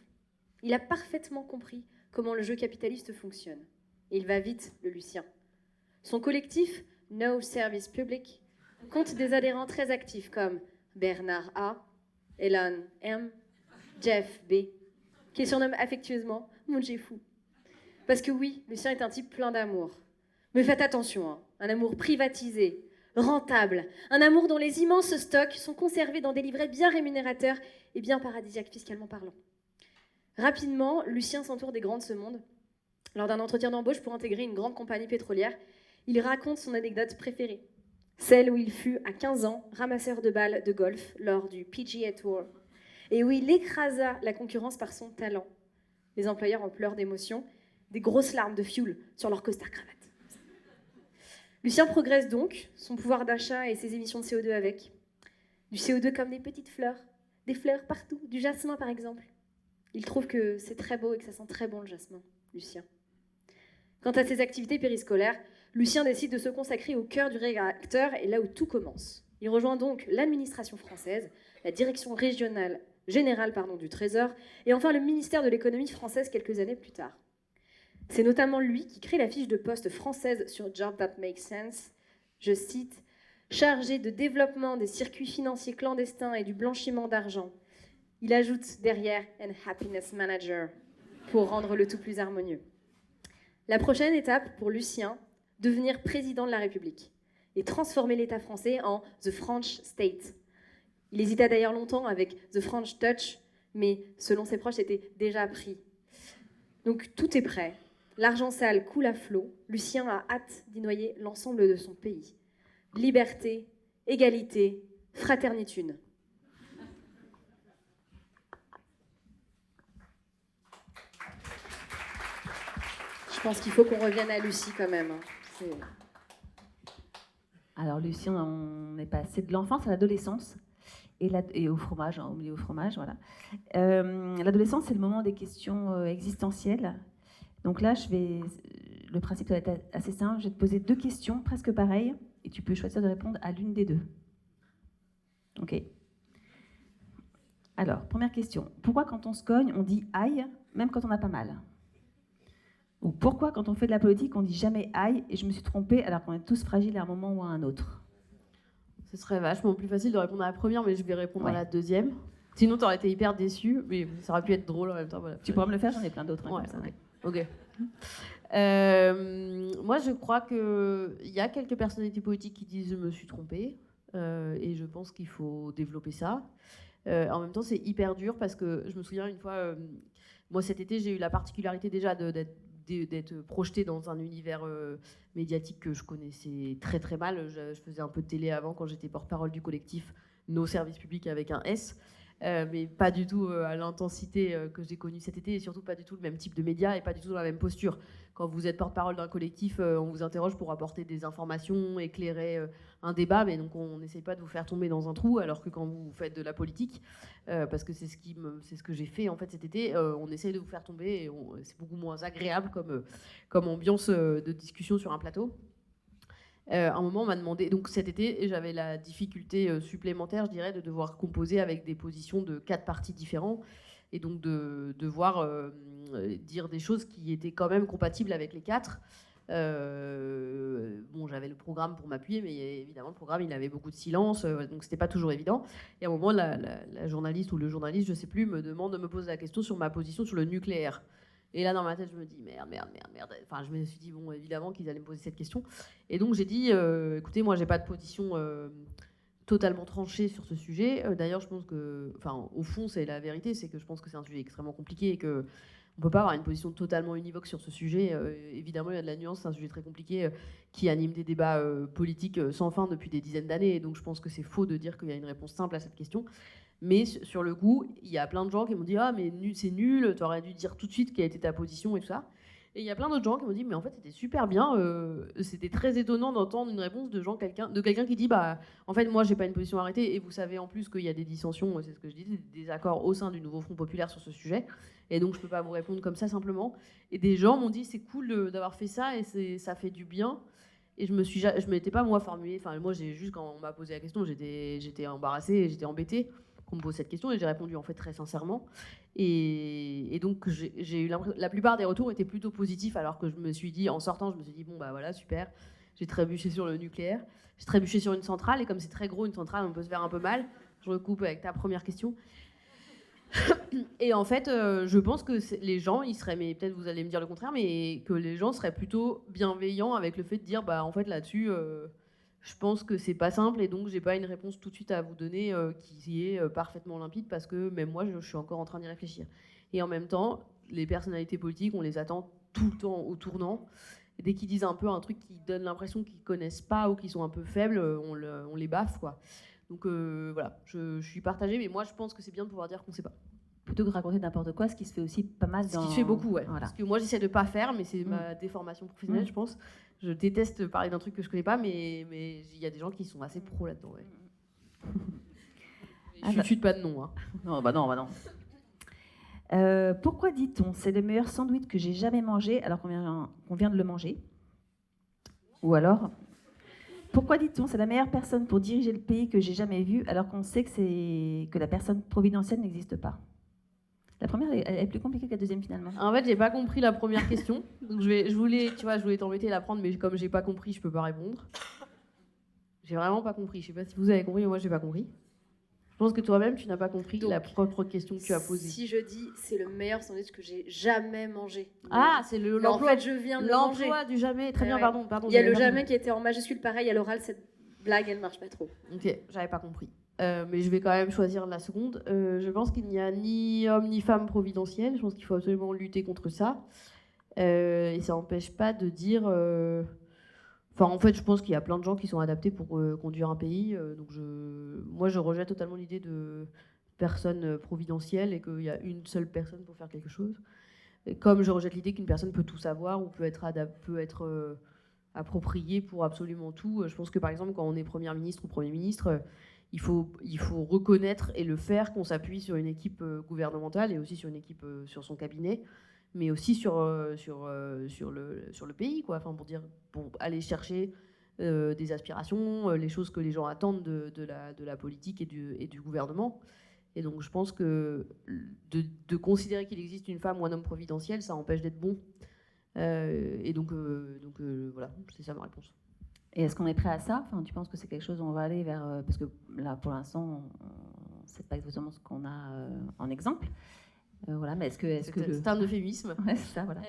Il a parfaitement compris comment le jeu capitaliste fonctionne. Et il va vite, le Lucien. Son collectif, No Service Public, compte des adhérents très actifs comme Bernard A, Elan M, Jeff B, qui surnomme affectueusement mon Jeffou. Parce que oui, Lucien est un type plein d'amour. Mais faites attention, hein, un amour privatisé, rentable, un amour dont les immenses stocks sont conservés dans des livrets bien rémunérateurs et bien paradisiaques fiscalement parlant. Rapidement, Lucien s'entoure des grands de ce monde. Lors d'un entretien d'embauche pour intégrer une grande compagnie pétrolière, il raconte son anecdote préférée. Celle où il fut, à 15 ans, ramasseur de balles de golf lors du PGA Tour et où il écrasa la concurrence par son talent. Les employeurs en pleurent d'émotion, des grosses larmes de fioul sur leur costard cravate. Lucien progresse donc, son pouvoir d'achat et ses émissions de CO2 avec. Du CO2 comme des petites fleurs, des fleurs partout, du jasmin par exemple. Il trouve que c'est très beau et que ça sent très bon le jasmin, Lucien. Quant à ses activités périscolaires, Lucien décide de se consacrer au cœur du réacteur et là où tout commence. Il rejoint donc l'administration française, la direction générale du Trésor et enfin le ministère de l'économie française quelques années plus tard. C'est notamment lui qui crée la fiche de poste française sur Job That Makes Sense, je cite, « chargé de développement des circuits financiers clandestins et du blanchiment d'argent ». Il ajoute derrière « and happiness manager » pour rendre le tout plus harmonieux. La prochaine étape pour Lucien, devenir président de la République et transformer l'État français en « the French State ». Il hésita d'ailleurs longtemps avec « the French Touch », mais selon ses proches, c'était déjà pris. Donc tout est prêt. L'argent sale coule à flot. Lucien a hâte d'y noyer l'ensemble de son pays. Liberté, égalité, fraternitude. Je pense qu'il faut qu'on revienne à Lucie quand même. Alors Lucien, on est passé de l'enfance à l'adolescence et au fromage, au milieu au fromage, voilà. L'adolescence, c'est le moment des questions existentielles. Donc là, le principe va être assez simple. Je vais te poser 2 questions presque pareilles et tu peux choisir de répondre à l'une des 2. Ok. Alors, première question. Pourquoi quand on se cogne, on dit aïe, même quand on n'a pas mal ? Ou pourquoi quand on fait de la politique, on dit jamais aïe et je me suis trompée alors qu'on est tous fragiles à un moment ou à un autre ? Ce serait vachement plus facile de répondre à la première, mais je vais répondre à la deuxième. Sinon, t'aurais été hyper déçu, mais ça aurait pu être drôle en même temps. Voilà. Tu pourras me le faire, j'en ai plein d'autres. Ouais, comme ça, okay. Ouais. Ok. Moi, je crois qu'il y a quelques personnalités politiques qui disent « je me suis trompée ». Et je pense qu'il faut développer ça. En même temps, c'est hyper dur parce que je me souviens une fois, moi cet été, j'ai eu la particularité déjà d'être projetée dans un univers médiatique que je connaissais très très mal. Je faisais un peu de télé avant quand j'étais porte-parole du collectif Nos Services Publics avec un S. Mais pas du tout à l'intensité que j'ai connue cet été et surtout pas du tout le même type de médias et pas du tout dans la même posture. Quand vous êtes porte-parole d'un collectif, on vous interroge pour apporter des informations, éclairer un débat, mais donc on n'essaye pas de vous faire tomber dans un trou, alors que quand vous faites de la politique, parce que c'est ce que j'ai fait en fait cet été, on essaye de vous faire tomber et c'est beaucoup moins agréable comme ambiance de discussion sur un plateau. À un moment, on m'a demandé, donc cet été, j'avais la difficulté supplémentaire, je dirais, de devoir composer avec des positions de 4 partis différents, et donc de devoir dire des choses qui étaient quand même compatibles avec les 4. Bon, j'avais le programme pour m'appuyer, mais évidemment, le programme, il avait beaucoup de silence, donc c'était pas toujours évident. Et à un moment, la journaliste ou le journaliste, je sais plus, me pose la question sur ma position sur le nucléaire. Et là, dans ma tête, je me dis merde. Enfin, je me suis dit, bon, évidemment qu'ils allaient me poser cette question. Et donc, j'ai dit, écoutez, moi, j'ai pas de position totalement tranchée sur ce sujet. D'ailleurs, je pense que, enfin, au fond, c'est la vérité, c'est que je pense que c'est un sujet extrêmement compliqué et que On ne peut pas avoir une position totalement univoque sur ce sujet. Évidemment, il y a de la nuance, c'est un sujet très compliqué qui anime des débats politiques sans fin depuis des dizaines d'années. Et donc, je pense que c'est faux de dire qu'il y a une réponse simple à cette question. Mais sur le coup, il y a plein de gens qui m'ont dit « Ah, mais c'est nul, tu aurais dû dire tout de suite quelle était ta position et tout ça. » Et il y a plein d'autres gens qui m'ont dit « Mais en fait, c'était super bien. C'était très étonnant d'entendre une réponse de quelqu'un qui dit « Bah, en fait, moi, j'ai pas une position arrêtée. Et vous savez en plus qu'il y a des dissensions, c'est ce que je disais, des désaccords au sein du Nouveau Front Populaire sur ce sujet. Et donc, je peux pas vous répondre comme ça simplement. » Et des gens m'ont dit « C'est cool d'avoir fait ça et ça fait du bien. » Et je m'étais pas, moi, formulée. Enfin, moi, quand on m'a posé la question, j'étais embarrassée, j'étais embêtée qu'on me pose cette question et j'ai répondu en fait très sincèrement et donc j'ai eu la plupart des retours étaient plutôt positifs alors que je me suis dit en sortant bon bah voilà super, j'ai trébuché sur le nucléaire, j'ai trébuché sur une centrale et comme c'est très gros une centrale on peut se faire un peu mal. Je recoupe avec ta première question. Et en fait je pense que les gens ils seraient, mais peut-être vous allez me dire le contraire, mais que les gens seraient plutôt bienveillants avec le fait de dire bah en fait là-dessus je pense que c'est pas simple et donc j'ai pas une réponse tout de suite à vous donner qui est parfaitement limpide parce que même moi je suis encore en train d'y réfléchir. Et en même temps, les personnalités politiques, on les attend tout le temps au tournant. Et dès qu'ils disent un peu un truc qui donne l'impression qu'ils connaissent pas ou qu'ils sont un peu faibles, on les baffe quoi. Donc voilà, je suis partagée, mais moi je pense que c'est bien de pouvoir dire qu'on sait pas. Plutôt que de raconter n'importe quoi, ce qui se fait aussi pas mal dans... Ce qui se fait beaucoup, ouais. Voilà. Parce que moi j'essaie de pas faire, mais c'est ma déformation professionnelle, je pense. Je déteste parler d'un truc que je connais pas, mais il y a des gens qui sont assez pros là-dedans. Ouais. Je chute pas de nom. Hein. Non, bah non. Pourquoi dit-on c'est le meilleur sandwich que j'ai jamais mangé alors qu'on vient de le manger? Ou alors, pourquoi dit-on c'est la meilleure personne pour diriger le pays que j'ai jamais vu alors qu'on sait que la personne providentielle n'existe pas? La première elle est plus compliquée que la deuxième finalement. En fait, j'ai pas compris la première question. Donc je voulais t'embêter à la prendre, mais comme j'ai pas compris, je peux pas répondre. J'ai vraiment pas compris. Je sais pas si vous avez compris, mais moi j'ai pas compris. Je pense que toi-même tu n'as pas compris la propre question que tu as posée. Si je dis c'est le meilleur sandwich que j'ai jamais mangé. Ah, c'est l'emploi. En fait, je viens de manger. L'emploi du jamais. Très bien, ouais. pardon. Il y a le jamais qui était en majuscule, pareil à l'oral. Cette blague, elle marche pas trop. Ok, j'avais pas compris. Mais je vais quand même choisir la seconde. Je pense qu'il n'y a ni homme ni femme providentielle. Je pense qu'il faut absolument lutter contre ça. Et ça n'empêche pas de dire... Enfin, en fait, je pense qu'il y a plein de gens qui sont adaptés pour conduire un pays. Donc moi, je rejette totalement l'idée de personne providentielle et qu'il y a une seule personne pour faire quelque chose. Et comme je rejette l'idée qu'une personne peut tout savoir ou peut être appropriée pour absolument tout. Je pense que, par exemple, quand on est Premier ministre ou Premier ministre... Il faut reconnaître et le faire qu'on s'appuie sur une équipe gouvernementale et aussi sur une équipe sur son cabinet, mais aussi sur le pays, quoi. Enfin, pour aller chercher des aspirations, les choses que les gens attendent de la politique et du gouvernement. Et donc, je pense que de considérer qu'il existe une femme ou un homme providentiel, ça empêche d'être bon. Et donc voilà, c'est ça ma réponse. Et est-ce qu'on est prêt à ça? Enfin, tu penses que c'est quelque chose où on va aller vers... parce que là, pour l'instant, on ne sait pas exactement ce qu'on a en exemple. Voilà, mais est-ce que c'est un euphémisme. Ouais, c'est ça, voilà.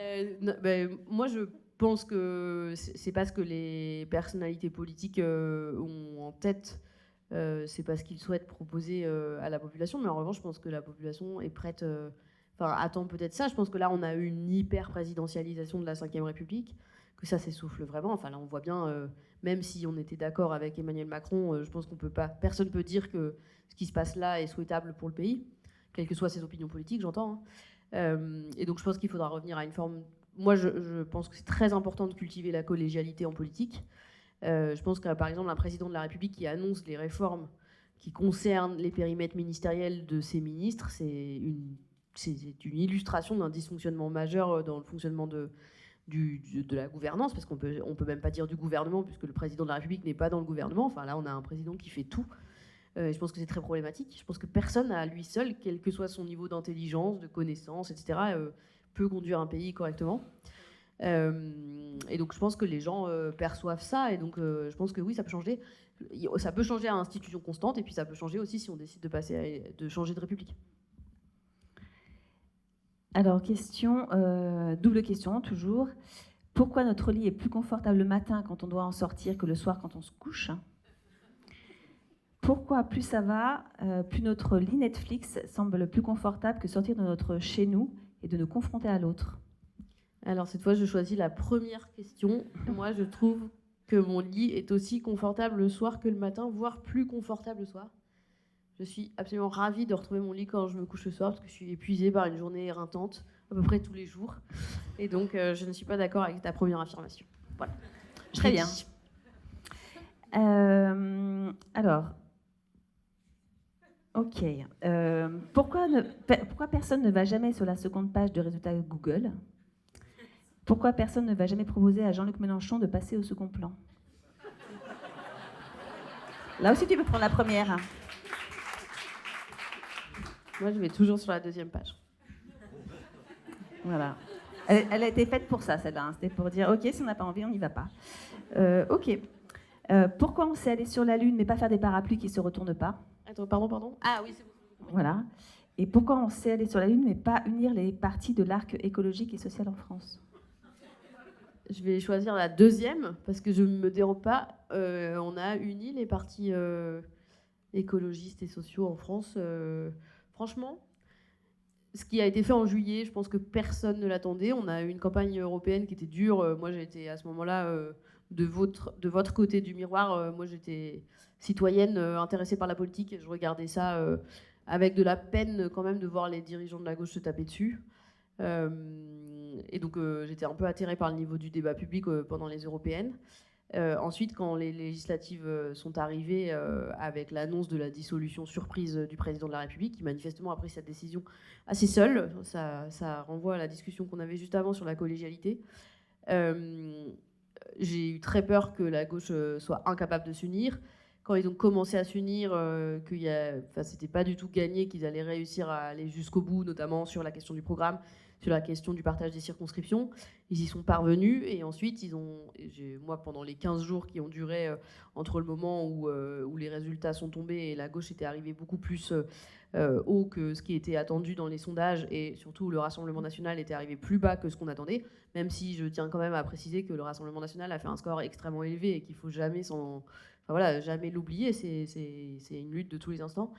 Moi, je pense que c'est pas ce que les personnalités politiques ont en tête. C'est pas ce qu'ils souhaitent proposer à la population. Mais en revanche, je pense que la population est prête... attend peut-être ça. Je pense que là, on a eu une hyper-présidentialisation de la Ve République, que ça s'essouffle vraiment. Enfin, là, on voit bien... même si on était d'accord avec Emmanuel Macron, je pense personne ne peut dire que ce qui se passe là est souhaitable pour le pays, quelles que soient ses opinions politiques, j'entends. Et donc je pense qu'il faudra revenir à une forme... Moi, je pense que c'est très important de cultiver la collégialité en politique. Je pense que, par exemple, un président de la République qui annonce les réformes qui concernent les périmètres ministériels de ses ministres, c'est une illustration d'un dysfonctionnement majeur dans le fonctionnement de la gouvernance, parce qu'on peut même pas dire du gouvernement, puisque le président de la République n'est pas dans le gouvernement. Enfin, là, on a un président qui fait tout. Je pense que c'est très problématique. Je pense que personne, à lui seul, quel que soit son niveau d'intelligence, de connaissance, etc., peut conduire un pays correctement. Et donc, je pense que les gens perçoivent ça. Et donc, je pense que oui, ça peut changer. Ça peut changer à institution constante, et puis ça peut changer aussi si on décide de changer de république. Alors, double question, toujours. Pourquoi notre lit est plus confortable le matin quand on doit en sortir que le soir quand on se couche? Pourquoi plus ça va, plus notre lit Netflix semble plus confortable que sortir de notre chez nous et de nous confronter à l'autre? Alors cette fois, je choisis la première question. Moi, je trouve que mon lit est aussi confortable le soir que le matin, voire plus confortable le soir. Je suis absolument ravie de retrouver mon lit quand je me couche le soir parce que je suis épuisée par une journée éreintante à peu près tous les jours. Et donc, je ne suis pas d'accord avec ta première affirmation. Voilà. Très bien. Alors, ok. Pourquoi personne ne va jamais sur la seconde page de résultats Google? Pourquoi personne ne va jamais proposer à Jean-Luc Mélenchon de passer au second plan? Là aussi, tu peux prendre la première. Moi, je vais toujours sur la deuxième page. Voilà. Elle a été faite pour ça, celle-là. Hein. C'était pour dire, ok, si on n'a pas envie, on n'y va pas. Ok. Pourquoi on sait aller sur la Lune, mais pas faire des parapluies qui ne se retournent pas? Attends, pardon. Ah oui, c'est bon. Voilà. Et pourquoi on sait aller sur la Lune, mais pas unir les parties de l'arc écologique et social en France? Je vais choisir la deuxième, parce que je ne me dérobe pas. On a uni les partis écologistes et sociaux en France. Franchement, ce qui a été fait en juillet, je pense que personne ne l'attendait. On a eu une campagne européenne qui était dure. Moi, j'ai été à ce moment-là de votre côté du miroir. Moi, j'étais citoyenne intéressée par la politique. Je regardais ça avec de la peine quand même de voir les dirigeants de la gauche se taper dessus. Et donc, j'étais un peu atterrée par le niveau du débat public pendant les européennes. Ensuite, quand les législatives sont arrivées avec l'annonce de la dissolution surprise du président de la République, qui manifestement a pris cette décision assez seul, ça renvoie à la discussion qu'on avait juste avant sur la collégialité. J'ai eu très peur que la gauche soit incapable de s'unir. Quand ils ont commencé à s'unir, c'était pas du tout gagné, qu'ils allaient réussir à aller jusqu'au bout, notamment sur la question du programme, sur la question du partage des circonscriptions. Ils y sont parvenus et ensuite, moi, pendant les 15 jours qui ont duré entre le moment où les résultats sont tombés et la gauche était arrivée beaucoup plus haut que ce qui était attendu dans les sondages et surtout le Rassemblement national était arrivé plus bas que ce qu'on attendait, même si je tiens quand même à préciser que le Rassemblement national a fait un score extrêmement élevé et qu'il faut jamais jamais l'oublier, c'est une lutte de tous les instants.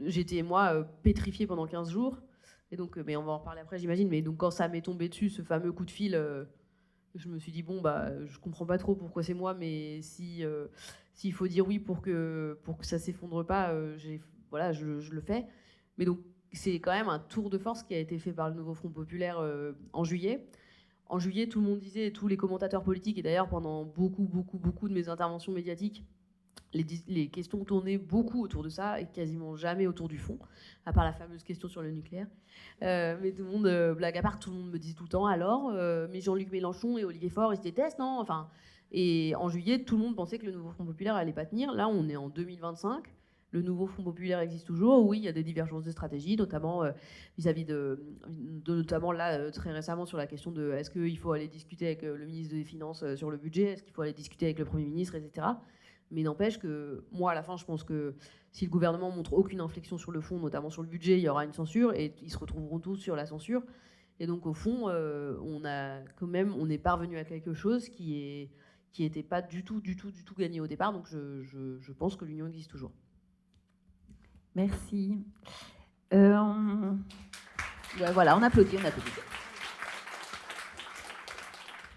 J'étais, moi, pétrifiée pendant 15 jours. Et donc, mais on va en reparler après, j'imagine. Mais donc, quand ça m'est tombé dessus, ce fameux coup de fil, je me suis dit, bon, je comprends pas trop pourquoi c'est moi, mais s'il faut dire oui pour que ça s'effondre pas, je le fais. Mais donc, c'est quand même un tour de force qui a été fait par le Nouveau Front Populaire en juillet. En juillet, tout le monde disait, tous les commentateurs politiques, et d'ailleurs pendant beaucoup de mes interventions médiatiques, les questions tournaient beaucoup autour de ça et quasiment jamais autour du fond, à part la fameuse question sur le nucléaire. Mais tout le monde, blague à part, tout le monde me disait tout le temps, alors, mais Jean-Luc Mélenchon et Olivier Faure, ils se détestent, non? Enfin, et en juillet, tout le monde pensait que le Nouveau Front Populaire allait pas tenir. Là, on est en 2025. Le Nouveau Front Populaire existe toujours. Oui, il y a des divergences de stratégie, notamment vis-à-vis notamment là, très récemment, sur la question de est-ce qu'il faut aller discuter avec le ministre des Finances sur le budget, est-ce qu'il faut aller discuter avec le Premier ministre, etc. Mais n'empêche que moi, à la fin, je pense que si le gouvernement montre aucune inflexion sur le fond, notamment sur le budget, il y aura une censure et ils se retrouveront tous sur la censure. Et donc, au fond, on est parvenu à quelque chose qui n'était pas du tout gagné au départ. Donc, je pense que l'union existe toujours. Merci. Ouais, voilà, on applaudit.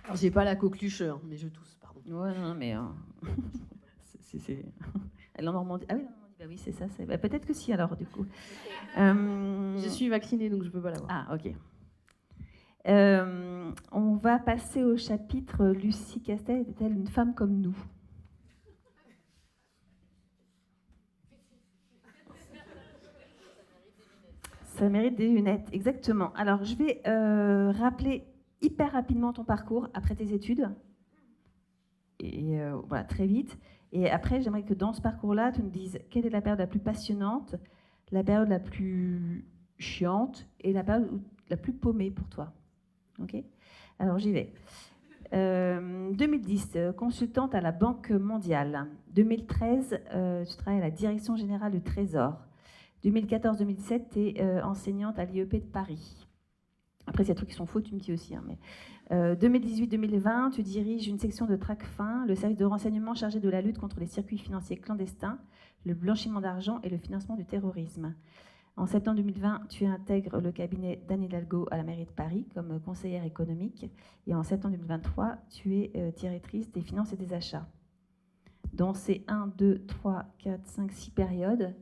Alors, j'ai pas la coqueluche, mais je tousse, pardon. Ouais, non, mais elle en Normandie. Ah oui, bah oui, c'est ça. Peut-être que si alors, du coup. Je suis vaccinée, donc je peux pas l'avoir. Ah, ok. On va passer au chapitre Lucie Castel était-elle une femme comme nous? Ça mérite des lunettes, exactement. Alors, je vais rappeler hyper rapidement ton parcours après tes études. Et voilà, très vite. Et après, j'aimerais que dans ce parcours-là, tu nous dises quelle est la période la plus passionnante, la période la plus chiante et la période la plus paumée pour toi. Ok ? Alors, j'y vais. 2010, consultante à la Banque mondiale. 2013, tu travailles à la Direction générale du Trésor. 2014-2017, tu es enseignante à l'IEP de Paris. Après, s'il y a des trucs qui sont faux, tu me dis aussi. Hein, mais 2018-2020, tu diriges une section de TRACFIN, le service de renseignement chargé de la lutte contre les circuits financiers clandestins, le blanchiment d'argent et le financement du terrorisme. En septembre 2020, tu intègres le cabinet d'Anne Hidalgo à la mairie de Paris comme conseillère économique. Et en septembre 2023, tu es directrice des finances et des achats. Dans ces 1, 2, 3, 4, 5, 6 périodes,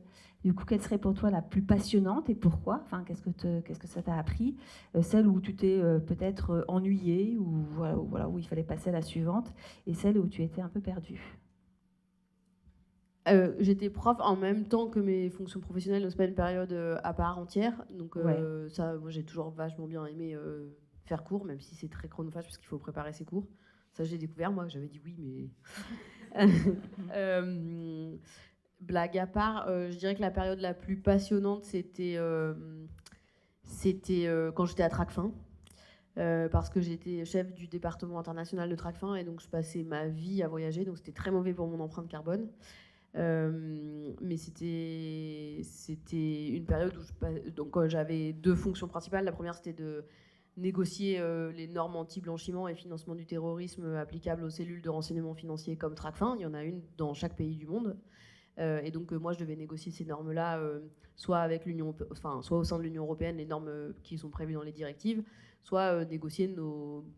du coup, quelle serait pour toi la plus passionnante et pourquoi? Enfin, qu'est-ce que ça t'a appris? Celle où tu t'es peut-être ennuyée ou voilà, où il fallait passer à la suivante, et celle où tu étais un peu perdue. J'étais prof en même temps que mes fonctions professionnelles, donc c'est pas une période à part entière. Donc ça, moi j'ai toujours vachement bien aimé faire cours, même si c'est très chronophage parce qu'il faut préparer ses cours. Ça j'ai découvert, moi j'avais dit oui, mais blague à part, je dirais que la période la plus passionnante c'était quand j'étais à Tracfin. Parce que j'étais chef du département international de Tracfin et donc je passais ma vie à voyager, donc c'était très mauvais pour mon empreinte carbone. Mais c'était une période où j'avais 2 fonctions principales. La première, c'était de négocier les normes anti-blanchiment et financement du terrorisme applicables aux cellules de renseignement financier comme Tracfin. Il y en a une dans chaque pays du monde. Et donc moi, je devais négocier ces normes-là, soit au sein de l'Union européenne, les normes qui sont prévues dans les directives, soit négocier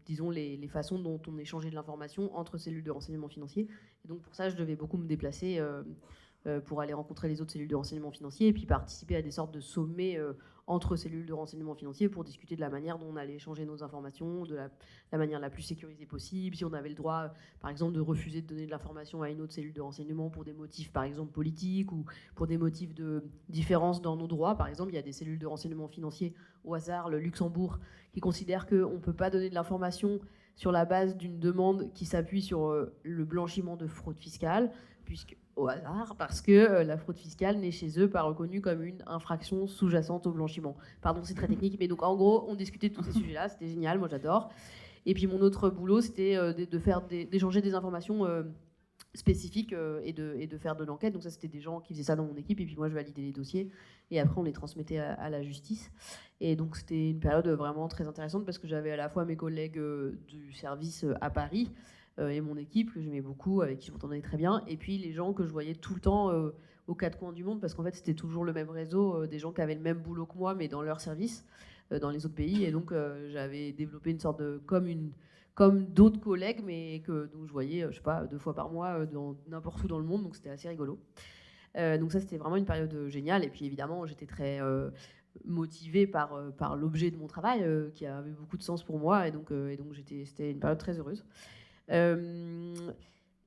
les façons dont on échangeait de l'information entre cellules de renseignement financier. Et donc pour ça, je devais beaucoup me déplacer pour aller rencontrer les autres cellules de renseignement financier et puis participer à des sortes de sommets entre cellules de renseignement financier pour discuter de la manière dont on allait échanger nos informations, de la manière la plus sécurisée possible, si on avait le droit, par exemple, de refuser de donner de l'information à une autre cellule de renseignement pour des motifs, par exemple, politiques ou pour des motifs de différence dans nos droits. Par exemple, il y a des cellules de renseignement financier, au hasard, le Luxembourg, qui considèrent qu'on ne peut pas donner de l'information sur la base d'une demande qui s'appuie sur le blanchiment de fraude fiscale, au hasard, parce que la fraude fiscale n'est chez eux pas reconnue comme une infraction sous-jacente au blanchiment. Pardon, c'est très technique, mais donc en gros, on discutait de tous ces sujets-là, c'était génial, moi j'adore. Et puis mon autre boulot, c'était d'échanger des informations spécifiques et de faire de l'enquête. Donc ça, c'était des gens qui faisaient ça dans mon équipe, et puis moi je validais les dossiers, et après on les transmettait à la justice. Et donc c'était une période vraiment très intéressante, parce que j'avais à la fois mes collègues du service à Paris, et mon équipe que j'aimais beaucoup, avec qui je m'entendais très bien, et puis les gens que je voyais tout le temps aux 4 coins du monde, parce qu'en fait c'était toujours le même réseau, des gens qui avaient le même boulot que moi mais dans leur service, dans les autres pays, et donc j'avais développé une sorte de comme d'autres collègues, mais dont je voyais, je sais pas, 2 fois par mois dans n'importe où dans le monde, donc c'était assez rigolo. Donc ça c'était vraiment une période géniale, et puis évidemment j'étais très motivée par l'objet de mon travail qui avait beaucoup de sens pour moi, et donc c'était une période très heureuse. Et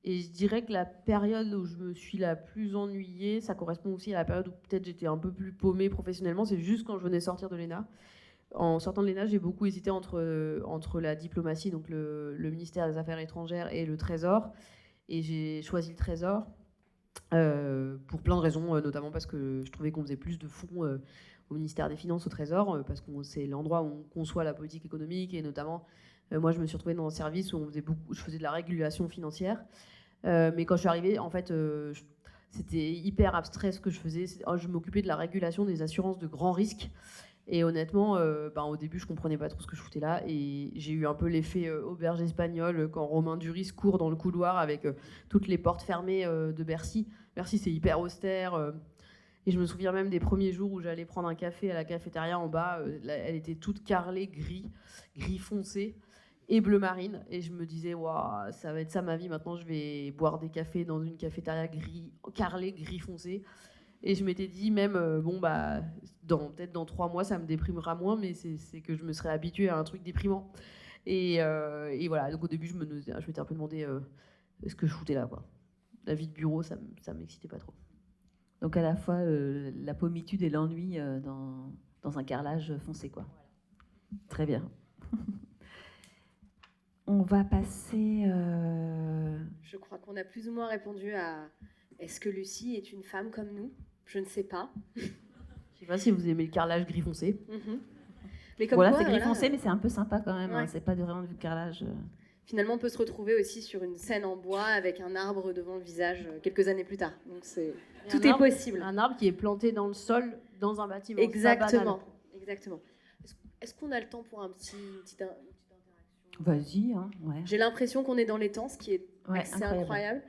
je dirais que la période où je me suis la plus ennuyée, ça correspond aussi à la période où peut-être j'étais un peu plus paumée professionnellement, c'est juste quand je venais sortir de l'ENA. En sortant de l'ENA, j'ai beaucoup hésité entre la diplomatie, donc le ministère des Affaires étrangères, et le Trésor. Et j'ai choisi le Trésor pour plein de raisons, notamment parce que je trouvais qu'on faisait plus de fonds au ministère des Finances, au Trésor, parce que c'est l'endroit où on conçoit la politique économique, et notamment moi, je me suis retrouvée dans un service où je faisais de la régulation financière. Mais quand je suis arrivée, en fait, c'était hyper abstrait ce que je faisais. Je m'occupais de la régulation des assurances de grands risques. Et honnêtement, au début, je comprenais pas trop ce que je foutais là. Et j'ai eu un peu l'effet auberge espagnole quand Romain Duris court dans le couloir avec toutes les portes fermées de Bercy. Bercy, c'est hyper austère. Et je me souviens même des premiers jours où j'allais prendre un café à la cafétéria en bas. Elle était toute carrelée, gris foncé et bleu marine, et je me disais waouh, ça va être ça ma vie maintenant, je vais boire des cafés dans une cafétéria carrelée, gris foncé. Et je m'étais dit même peut-être dans 3 mois ça me déprimera moins, mais c'est que je me serais habituée à un truc déprimant. Et voilà, donc au début je m'étais un peu demandé ce que je foutais là, quoi. La vie de bureau, ça m'excitait pas trop. Donc à la fois la pommitude et l'ennui dans un carrelage foncé, quoi. Voilà. Très bien. On va passer... Je crois qu'on a plus ou moins répondu à « Est-ce que Lucie est une femme comme nous ?» Je ne sais pas. Je sais pas si vous aimez le carrelage gris foncé. Mais comme voilà, quoi, c'est gris foncé, mais c'est un peu sympa quand même. Ouais. Hein, c'est pas vraiment du carrelage. Finalement, on peut se retrouver aussi sur une scène en bois avec un arbre devant le visage quelques années plus tard. Donc tout est possible. Un arbre qui est planté dans le sol, dans un bâtiment. Exactement. Est-ce qu'on a le temps pour une petite interaction ? Vas-y, hein, ouais. J'ai l'impression qu'on est dans les temps, ce qui est assez incroyable.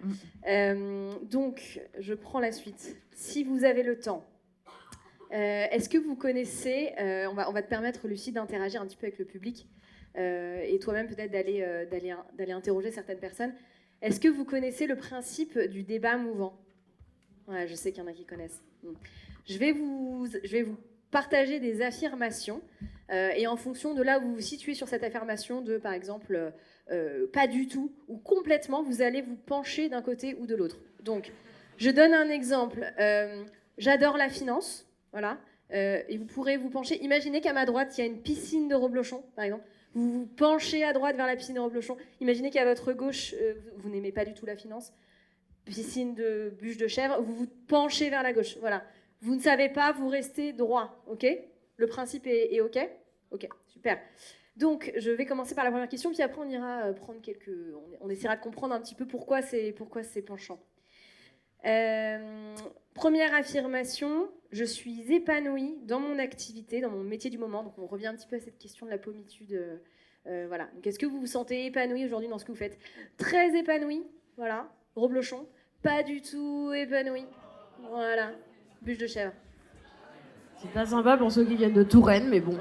Donc, je prends la suite. Si vous avez le temps, Est-ce que vous connaissez, on va te permettre, Lucie, d'interagir un petit peu avec le public et toi-même peut-être d'aller interroger certaines personnes. Est-ce que vous connaissez le principe du débat mouvant? Ouais, je sais qu'il y en a qui connaissent. Je vais vous partager des affirmations et en fonction de là où vous vous situez sur cette affirmation de, par exemple, pas du tout ou complètement, vous allez vous pencher d'un côté ou de l'autre. Donc, je donne un exemple. J'adore la finance. Voilà. Et vous pourrez vous pencher. Imaginez qu'à ma droite, il y a une piscine de reblochon, par exemple. Vous vous penchez à droite vers la piscine de reblochon. Imaginez qu'à votre gauche, vous n'aimez pas du tout la finance. Piscine de bûche de chèvre, vous vous penchez vers la gauche. Voilà. Vous ne savez pas, vous restez droit. OK? Le principe est OK? OK, super. Donc, je vais commencer par la première question, puis après, on ira prendre on essaiera de comprendre un petit peu pourquoi c'est penchant. Première affirmation, je suis épanouie dans mon activité, dans mon métier du moment. Donc on revient un petit peu à cette question de la pommitude. Voilà. Donc est-ce que vous vous sentez épanoui aujourd'hui dans ce que vous faites? Très épanoui, voilà. Reblochon. Pas du tout épanoui. Voilà. Bûche de chèvre. C'est pas sympa pour ceux qui viennent de Touraine, mais bon.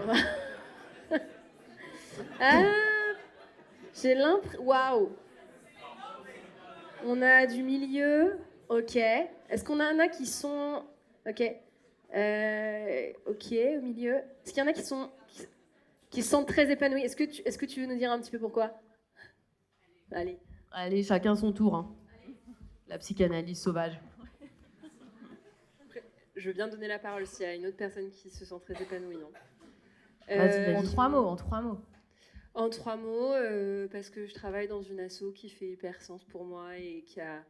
Ah, j'ai l'impression... Waouh. On a du milieu... Ok. Est-ce qu'on en a qui sont... Ok. Ok, au milieu. Est-ce qu'il y en a qui se sentent très épanouis? Est-ce que tu veux nous dire un petit peu pourquoi? Allez, chacun son tour. Hein. La psychanalyse sauvage. Je viens de donner la parole s'il y a une autre personne qui se sent très épanouie. En 3 mots, en 3 mots. En 3 mots, parce que je travaille dans une asso qui fait hyper sens pour moi et qui a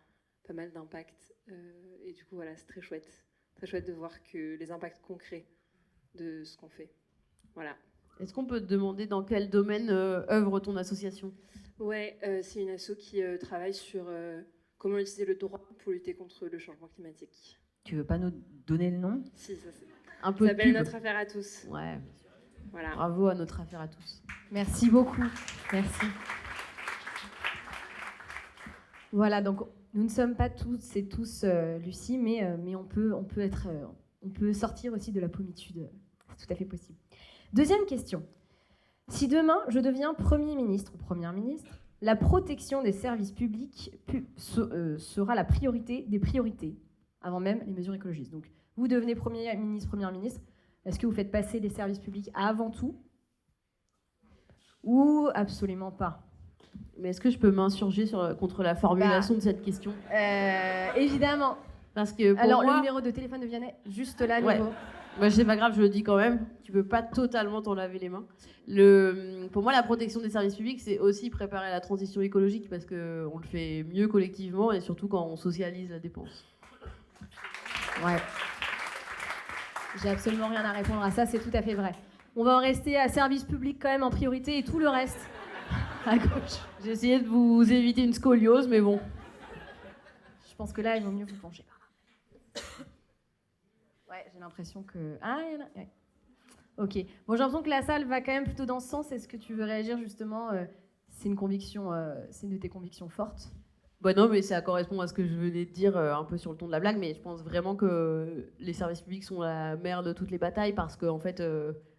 pas mal d'impact. Et du coup, voilà, c'est très chouette. Très chouette de voir que les impacts concrets de ce qu'on fait. Voilà. Est-ce qu'on peut te demander dans quel domaine œuvre ton association? Ouais, c'est une asso qui travaille sur comment utiliser le droit pour lutter contre le changement climatique. Tu veux pas nous donner le nom? Si, ça c'est. Un peu Ça de s'appelle pub. Notre affaire à tous. Ouais. Voilà. Bravo à notre affaire à tous. Merci beaucoup. Merci. Voilà, donc nous ne sommes pas toutes et tous Lucie, mais on peut sortir aussi de la pommitude. C'est tout à fait possible. Deuxième question. Si demain je deviens Premier ministre ou Première ministre, la protection des services publics sera la priorité des priorités, avant même les mesures écologistes. Donc vous devenez Premier ministre, Première ministre, est-ce que vous faites passer les services publics avant tout ou absolument pas? Mais est-ce que je peux m'insurger contre la formulation de cette question? Évidemment. Parce que pour Alors, moi... le numéro de téléphone de Vianney, juste là, Ouais. niveau. Bah, c'est pas grave, je le dis quand même. Tu peux pas totalement t'en laver les mains. Pour moi, la protection des services publics, c'est aussi préparer la transition écologique parce qu'on le fait mieux collectivement et surtout quand on socialise la dépense. Ouais. J'ai absolument rien à répondre à ça, c'est tout à fait vrai. On va en rester à service public quand même en priorité et tout le reste à gauche. J'ai essayé de vous éviter une scoliose, mais bon. Je pense que là, il vaut mieux vous pencher. Ouais, j'ai l'impression que... Ah, il y en a... Ouais. Ok. Bon, j'ai l'impression que la salle va quand même plutôt dans ce sens. Est-ce que tu veux réagir justement c'est une conviction, c'est une de tes convictions fortes? Bah non, mais ça correspond à ce que je venais de dire un peu sur le ton de la blague, mais je pense vraiment que les services publics sont la mère de toutes les batailles parce qu'en fait,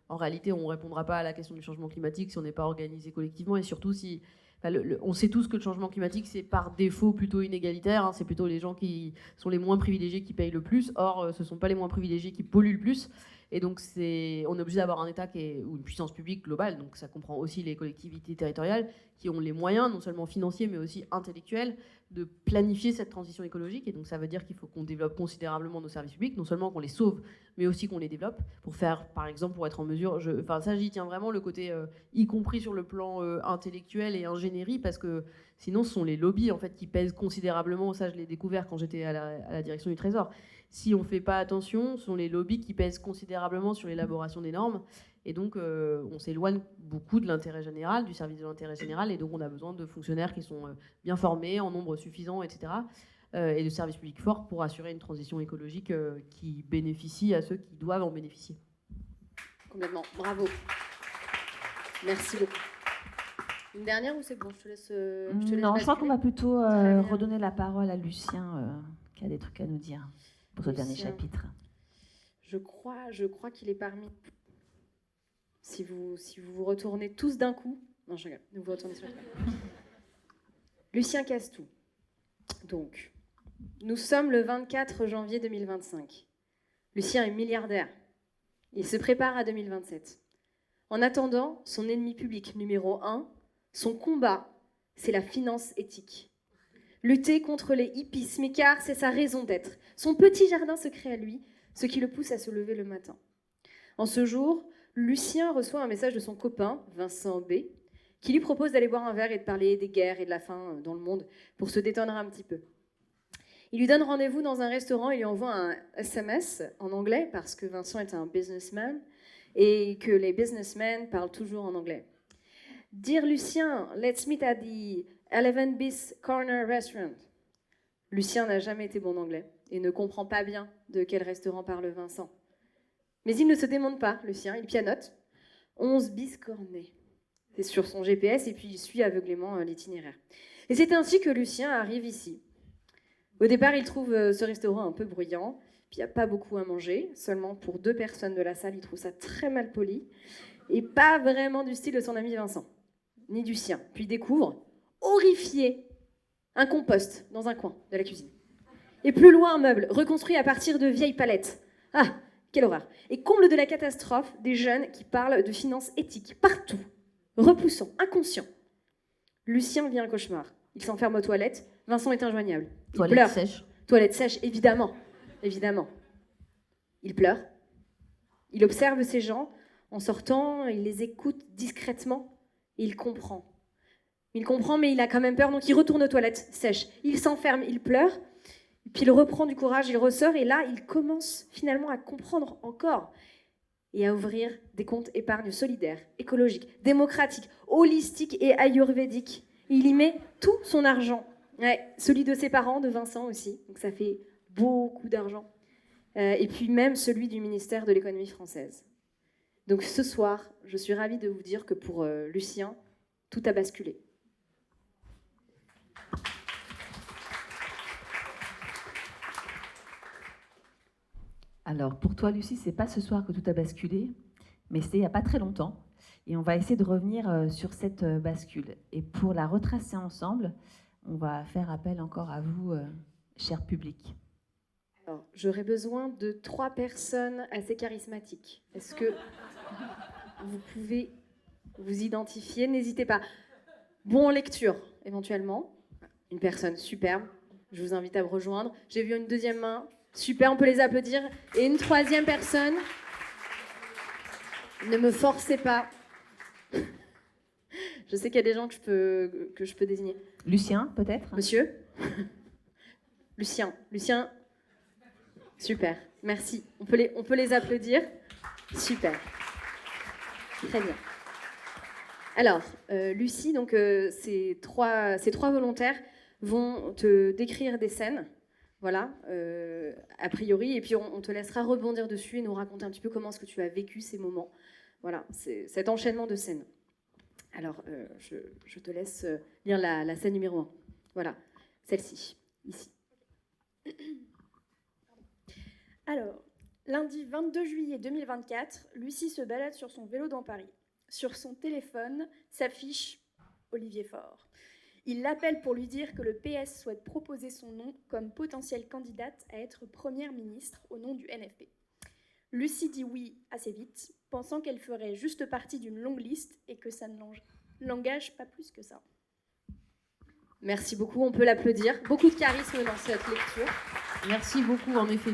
en réalité, on ne répondra pas à la question du changement climatique si on n'est pas organisé collectivement et surtout si... on sait tous que le changement climatique, c'est par défaut plutôt inégalitaire, hein, c'est plutôt les gens qui sont les moins privilégiés qui payent le plus, or ce ne sont pas les moins privilégiés qui polluent le plus. Et donc, on est obligé d'avoir un État ou une puissance publique globale, donc ça comprend aussi les collectivités territoriales, qui ont les moyens, non seulement financiers, mais aussi intellectuels, de planifier cette transition écologique. Et donc, ça veut dire qu'il faut qu'on développe considérablement nos services publics, non seulement qu'on les sauve, mais aussi qu'on les développe, pour faire, par exemple, pour être en mesure... ça, j'y tiens vraiment, le côté, y compris sur le plan intellectuel et ingénierie, parce que sinon, ce sont les lobbies, en fait, qui pèsent considérablement. Ça, je l'ai découvert quand j'étais à la direction du Trésor. Si on ne fait pas attention, ce sont les lobbies qui pèsent considérablement sur l'élaboration des normes. Et donc, on s'éloigne beaucoup de l'intérêt général, du service de l'intérêt général. Et donc, on a besoin de fonctionnaires qui sont bien formés, en nombre suffisant, etc. Et de services publics forts pour assurer une transition écologique qui bénéficie à ceux qui doivent en bénéficier. Complètement. Bravo. Merci beaucoup. Une dernière ou c'est bon? Je te laisse. Non, je crois qu'on va plutôt Très bien. redonner la parole à Lucien qui a des trucs à nous dire pour ce dernier Lucien. chapitre. Je crois qu'il est parmi... Si vous vous retournez tous d'un coup... Non, je regarde. Vous retournez sur le Lucien Castou. Donc, nous sommes le 24 janvier 2025. Lucien est milliardaire. Il se prépare à 2027. En attendant, son ennemi public numéro 1, son combat, c'est la finance éthique. Lutter contre les hippies, smicards, c'est sa raison d'être. Son petit jardin secret à lui, ce qui le pousse à se lever le matin. En ce jour, Lucien reçoit un message de son copain, Vincent B., qui lui propose d'aller boire un verre et de parler des guerres et de la faim dans le monde pour se détendre un petit peu. Il lui donne rendez-vous dans un restaurant, il lui envoie un SMS en anglais parce que Vincent est un businessman et que les businessmen parlent toujours en anglais. Dear Lucien, let's meet at the 11 bis Corner Restaurant. Lucien n'a jamais été bon en anglais et ne comprend pas bien de quel restaurant parle Vincent. Mais il ne se démonte pas, Lucien, il pianote 11 bis Cornet. C'est sur son GPS et puis il suit aveuglément l'itinéraire. Et c'est ainsi que Lucien arrive ici. Au départ, il trouve ce restaurant un peu bruyant, puis il n'y a pas beaucoup à manger, seulement pour 2 personnes de la salle, il trouve ça très mal poli, et pas vraiment du style de son ami Vincent, ni du sien. Puis il découvre, horrifié, un compost dans un coin de la cuisine. Et plus loin, un meuble reconstruit à partir de vieilles palettes. Ah, quelle horreur. Et comble de la catastrophe, des jeunes qui parlent de finances éthiques partout. Repoussant, inconscient. Lucien vit un cauchemar. Il s'enferme aux toilettes. Vincent est injoignable. Il pleure. Sèche. Toilette sèche, évidemment. Évidemment. Il pleure. Il observe ces gens. En sortant, il les écoute discrètement. Et il comprend. Il comprend, mais il a quand même peur, donc il retourne aux toilettes sèches. Il s'enferme, il pleure. Puis il reprend du courage, il ressort. Et là, il commence finalement à comprendre encore. Et à ouvrir des comptes épargne solidaires, écologiques, démocratiques, holistiques et ayurvédiques. Il y met tout son argent. Ouais, celui de ses parents, de Vincent aussi. Donc ça fait beaucoup d'argent. Et puis même celui du ministère de l'économie française. Donc ce soir, je suis ravie de vous dire que pour Lucien, tout a basculé. Alors, pour toi, Lucie, c'est pas ce soir que tout a basculé, mais c'est il n'y a pas très longtemps. Et on va essayer de revenir sur cette bascule. Et pour la retracer ensemble, on va faire appel encore à vous, cher public. Alors, j'aurais besoin de 3 personnes assez charismatiques. Est-ce que vous pouvez vous identifier? N'hésitez pas. Bon en lecture, éventuellement. Une personne superbe. Je vous invite à me rejoindre. J'ai vu une 2e main. Super, on peut les applaudir. Et une 3e personne. Ne me forcez pas. Je sais qu'il y a des gens que je peux désigner. Lucien, peut-être? Monsieur? Lucien. Super, merci. On peut les applaudir. Super. Très bien. Alors, Lucie, donc, ces trois volontaires vont te décrire des scènes. Voilà, a priori, et puis on te laissera rebondir dessus et nous raconter un petit peu comment est-ce que tu as vécu ces moments. Voilà, c'est cet enchaînement de scènes. Alors, je te laisse lire la scène numéro 1. Voilà, celle-ci, ici. Alors, lundi 22 juillet 2024, Lucie se balade sur son vélo dans Paris. Sur son téléphone s'affiche Olivier Faure. Il l'appelle pour lui dire que le PS souhaite proposer son nom comme potentielle candidate à être première ministre au nom du NFP. Lucie dit oui assez vite, pensant qu'elle ferait juste partie d'une longue liste et que ça ne l'engage pas plus que ça. Merci beaucoup, on peut l'applaudir. Beaucoup de charisme dans cette lecture. Merci beaucoup, en effet.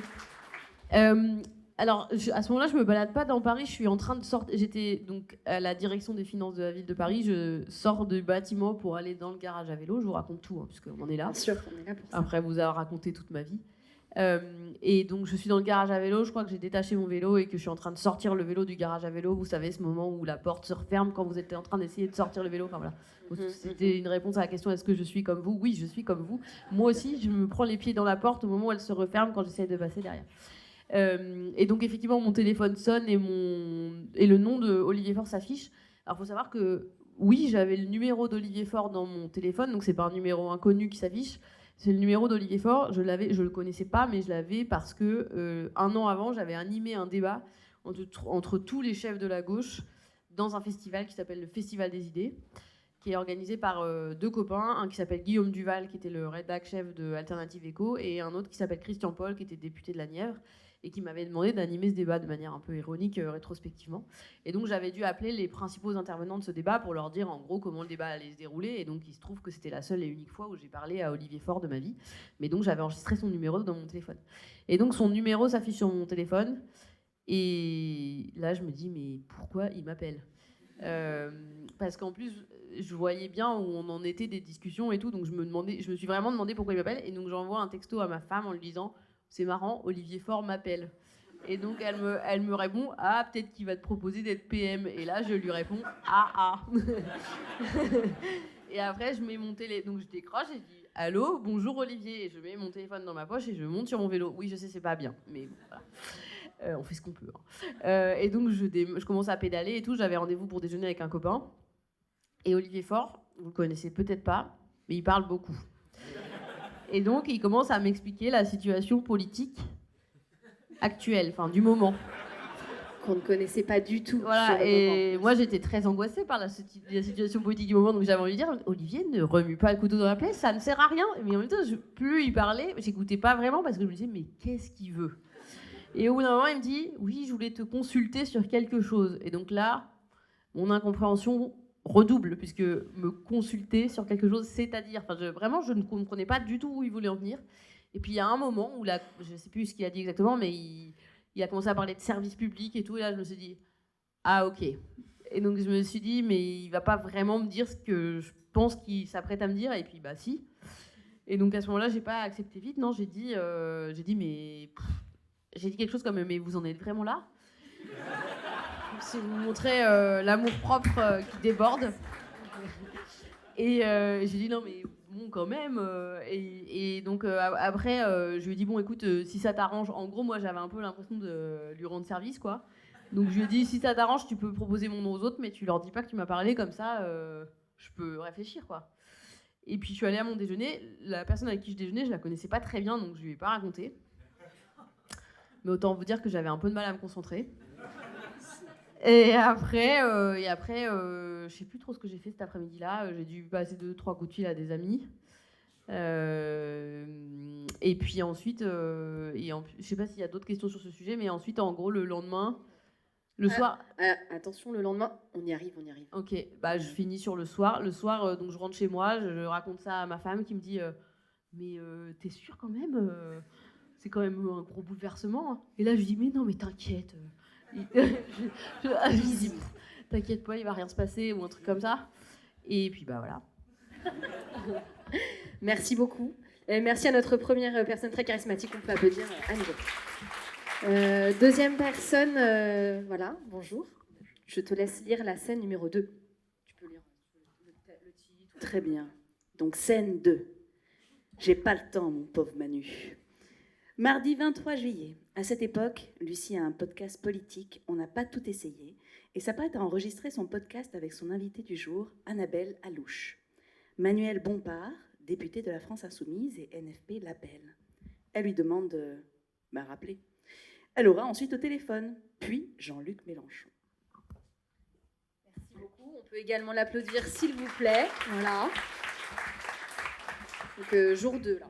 Alors, à ce moment-là, je me balade pas dans Paris. Je suis en train de sortir. J'étais donc à la direction des finances de la ville de Paris. Je sors du bâtiment pour aller dans le garage à vélo. Je vous raconte tout, hein, puisqu'on en est là. Bien sûr, on est là pour ça. Après vous avoir raconté toute ma vie. Et donc, je suis dans le garage à vélo. Je crois que j'ai détaché mon vélo et que je suis en train de sortir le vélo du garage à vélo. Vous savez, ce moment où la porte se referme quand vous êtes en train d'essayer de sortir le vélo. Enfin, voilà. C'était une réponse à la question, est-ce que je suis comme vous? Oui, je suis comme vous. Moi aussi, je me prends les pieds dans la porte au moment où elle se referme quand j'essaie de passer derrière. Et donc effectivement mon téléphone sonne et le nom de Olivier Faure s'affiche. Alors il faut savoir que oui, j'avais le numéro d'Olivier Faure dans mon téléphone, donc c'est pas un numéro inconnu qui s'affiche, C'est le numéro d'Olivier Faure. Je le connaissais pas, mais je l'avais parce que 1 an avant, j'avais animé un débat entre tous les chefs de la gauche dans un festival qui s'appelle le Festival des idées, qui est organisé par 2 copains, un qui s'appelle Guillaume Duval, qui était le rédac-chef de Alternative Éco, et un autre qui s'appelle Christian Paul, qui était député de la Nièvre, et qui m'avait demandé d'animer ce débat de manière un peu ironique, rétrospectivement. Et donc j'avais dû appeler les principaux intervenants de ce débat pour leur dire en gros comment le débat allait se dérouler, et donc il se trouve que c'était la seule et unique fois où j'ai parlé à Olivier Faure de ma vie, mais donc j'avais enregistré son numéro dans mon téléphone. Et donc son numéro s'affiche sur mon téléphone, et là je me dis mais pourquoi il m'appelle ? Parce qu'en plus je voyais bien où on en était des discussions et tout, donc je me suis vraiment demandé pourquoi il m'appelle, et donc j'envoie un texto à ma femme en lui disant c'est marrant, Olivier Faure m'appelle. Et donc elle me répond ah peut-être qu'il va te proposer d'être PM, et là je lui réponds ah. Et après je mets mon donc je décroche et je dis allô bonjour Olivier, et je mets mon téléphone dans ma poche et je monte sur mon vélo. Oui je sais c'est pas bien, mais bon, voilà. On fait ce qu'on peut. Et donc je commence à pédaler et tout. J'avais rendez-vous pour déjeuner avec un copain. Et Olivier Faure, vous le connaissez peut-être pas, mais il parle beaucoup. Et donc il commence à m'expliquer la situation politique actuelle, enfin du moment. Qu'on ne connaissait pas du tout. Voilà, et moi j'étais très angoissée par la situation politique du moment, donc j'avais envie de dire Olivier, ne remue pas le couteau dans la plaie, ça ne sert à rien. Mais en même temps, plus il parlait, j'écoutais pas vraiment parce que je me disais mais qu'est-ce qu'il veut ? Et au bout d'un moment, il me dit « Oui, je voulais te consulter sur quelque chose. » Et donc là, mon incompréhension redouble, puisque me consulter sur quelque chose, c'est-à-dire... Enfin, vraiment, je ne comprenais pas du tout où il voulait en venir. Et puis, il y a un moment où, là, je ne sais plus ce qu'il a dit exactement, mais il a commencé à parler de service public et tout. Et là, je me suis dit « Ah, ok. » Et donc, je me suis dit « Mais il ne va pas vraiment me dire ce que je pense qu'il s'apprête à me dire. » Et puis, bah, si. Et donc, à ce moment-là, je n'ai pas accepté vite. Non, j'ai dit « Mais... » J'ai dit quelque chose comme « Mais vous en êtes vraiment là ?» C'est vous montrer l'amour-propre qui déborde. Et j'ai dit « Non, mais bon, quand même. » Et donc, après, je lui ai dit « Bon, écoute, si ça t'arrange... » En gros, moi, j'avais un peu l'impression de lui rendre service, quoi. Donc, je lui ai dit « Si ça t'arrange, tu peux proposer mon nom aux autres, mais tu leur dis pas que tu m'as parlé, comme ça, je peux réfléchir, quoi. » Et puis, je suis allée à mon déjeuner. La personne avec qui je déjeunais, je la connaissais pas très bien, donc je lui ai pas raconté. Mais autant vous dire que j'avais un peu de mal à me concentrer. Et après, je sais plus trop ce que j'ai fait cet après-midi-là. J'ai dû passer 2-3 coups de fil à des amis. Et puis ensuite, je sais pas s'il y a d'autres questions sur ce sujet, mais ensuite, en gros, le lendemain, le soir... Attention, le lendemain, on y arrive. Ok, bah je finis sur le soir. Le soir, donc je rentre chez moi, je raconte ça à ma femme qui me dit mais t'es sûre quand même c'est quand même un gros bouleversement. Hein. Et là, je lui dis, mais non, mais t'inquiète. Je dis, t'inquiète pas, il va rien se passer, ou un truc comme ça. Et puis, bah voilà. Merci beaucoup. Merci à notre première personne très charismatique. On peut applaudir à nouveau. Deuxième personne, voilà, bonjour. Je te laisse lire la scène numéro 2. Tu peux lire le titre. Très bien. Donc, scène 2. J'ai pas le temps, mon pauvre Manu. Mardi 23 juillet. À cette époque, Lucie a un podcast politique. On n'a pas tout essayé et s'apprête à enregistrer son podcast avec son invité du jour, Annabelle Alouche. Manuel Bompard, député de la France Insoumise et NFP, l'appelle. Elle lui demande de rappeler. Elle aura ensuite au téléphone, puis Jean-Luc Mélenchon. Merci beaucoup. On peut également l'applaudir, s'il vous plaît. Voilà. Donc, jour 2, là.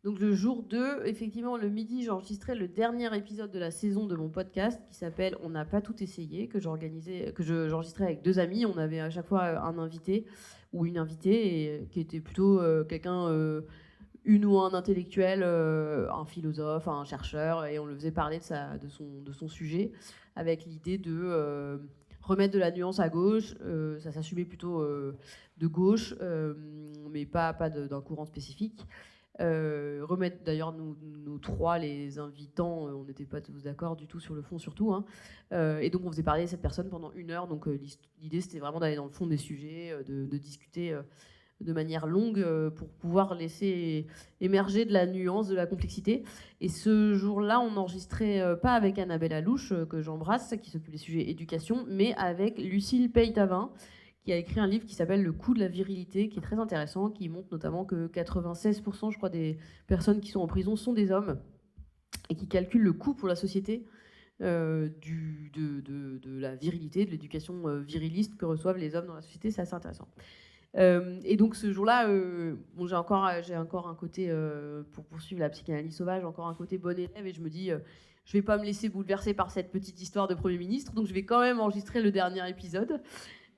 Donc le jour 2, effectivement, le midi, j'enregistrais le dernier épisode de la saison de mon podcast qui s'appelle « On n'a pas tout essayé », que j'enregistrais avec 2 amis. On avait à chaque fois un invité ou une invitée et qui était plutôt quelqu'un, une ou un intellectuel, un philosophe, un chercheur, et on le faisait parler de son sujet avec l'idée de remettre de la nuance à gauche. Ça s'assumait plutôt de gauche, mais pas d'un courant spécifique. Remettre d'ailleurs nous 3 les invitants, on n'était pas tous d'accord du tout sur le fond surtout, hein. Et donc on faisait parler à cette personne pendant 1 heure, donc l'idée c'était vraiment d'aller dans le fond des sujets, de discuter de manière longue pour pouvoir laisser émerger de la nuance, de la complexité. Et ce jour-là, on n'enregistrait pas avec Annabelle Alouche, que j'embrasse, qui s'occupe des sujets éducation, mais avec Lucille Peytavin, qui a écrit un livre qui s'appelle Le coût de la virilité, qui est très intéressant, qui montre notamment que 96%, je crois, des personnes qui sont en prison sont des hommes, et qui calcule le coût pour la société de la virilité, de l'éducation viriliste que reçoivent les hommes dans la société. C'est assez intéressant. Et donc ce jour-là, bon, j'ai encore un côté, pour poursuivre la psychanalyse sauvage, encore un côté bon élève, et je me dis, je vais pas me laisser bouleverser par cette petite histoire de Premier ministre, donc je vais quand même enregistrer le dernier épisode.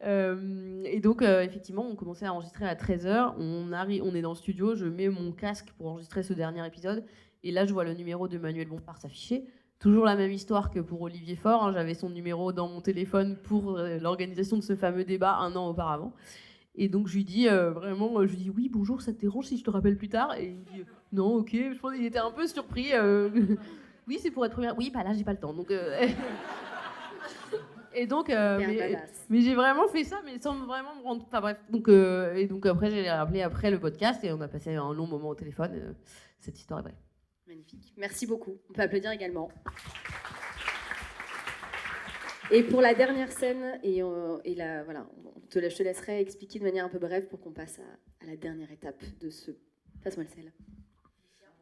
Et donc effectivement, on commençait à enregistrer à 13h, on est dans le studio, je mets mon casque pour enregistrer ce dernier épisode, et là je vois le numéro de Manuel Bompard s'afficher. Toujours la même histoire que pour Olivier Faure, hein, j'avais son numéro dans mon téléphone pour l'organisation de ce fameux débat 1 an auparavant. Et donc je lui dis je lui dis oui, bonjour, ça te dérange si je te rappelle plus tard? Et il me dit non, ok. Je pense qu'il était un peu surpris. Oui, c'est pour être première. Oui, bah là j'ai pas le temps. Donc et donc mais j'ai vraiment fait ça, mais sans vraiment me rendre. Enfin bref. Donc et donc après j'ai rappelé après le podcast et on a passé un long moment au téléphone. Cette histoire est vraie. Magnifique. Merci beaucoup. On peut applaudir également. Et pour la dernière scène, voilà, je te laisserai expliquer de manière un peu brève pour qu'on passe à la dernière étape de ce... Passe-moi le sel.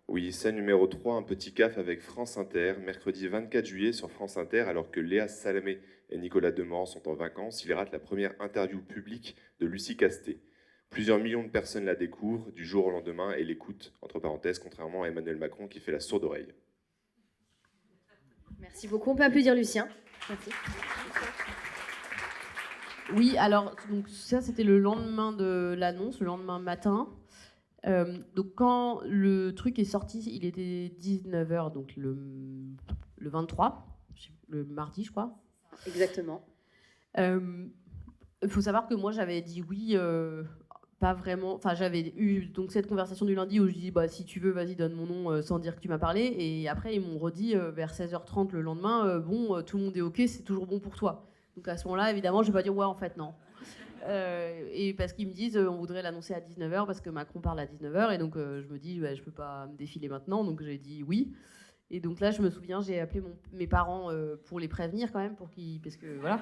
Oui, scène numéro 3, un petit caf avec France Inter, mercredi 24 juillet sur France Inter, alors que Léa Salamé et Nicolas Demorand sont en vacances, ils ratent la première interview publique de Lucie Castet. Plusieurs millions de personnes la découvrent du jour au lendemain et l'écoutent, entre parenthèses, contrairement à Emmanuel Macron qui fait la sourde oreille. Merci beaucoup. On peut applaudir Lucien. Merci. Oui, alors donc ça c'était le lendemain de l'annonce, le lendemain matin. Donc quand le truc est sorti, il était 19h, donc le 23, le mardi je crois. Exactement. Il faut savoir que moi j'avais dit oui, pas vraiment. Enfin j'avais eu donc cette conversation du lundi où je dis bah si tu veux vas-y donne mon nom sans dire que tu m'as parlé, et après ils m'ont redit vers 16h30 le lendemain bon tout le monde est ok, c'est toujours bon pour toi. Donc à ce moment-là évidemment je vais pas dire ouais en fait non. Et parce qu'ils me disent on voudrait l'annoncer à 19h parce que Macron parle à 19h, et donc je me dis je peux pas me défiler maintenant, donc j'ai dit oui. Et donc là je me souviens j'ai appelé mes parents pour les prévenir quand même parce que voilà.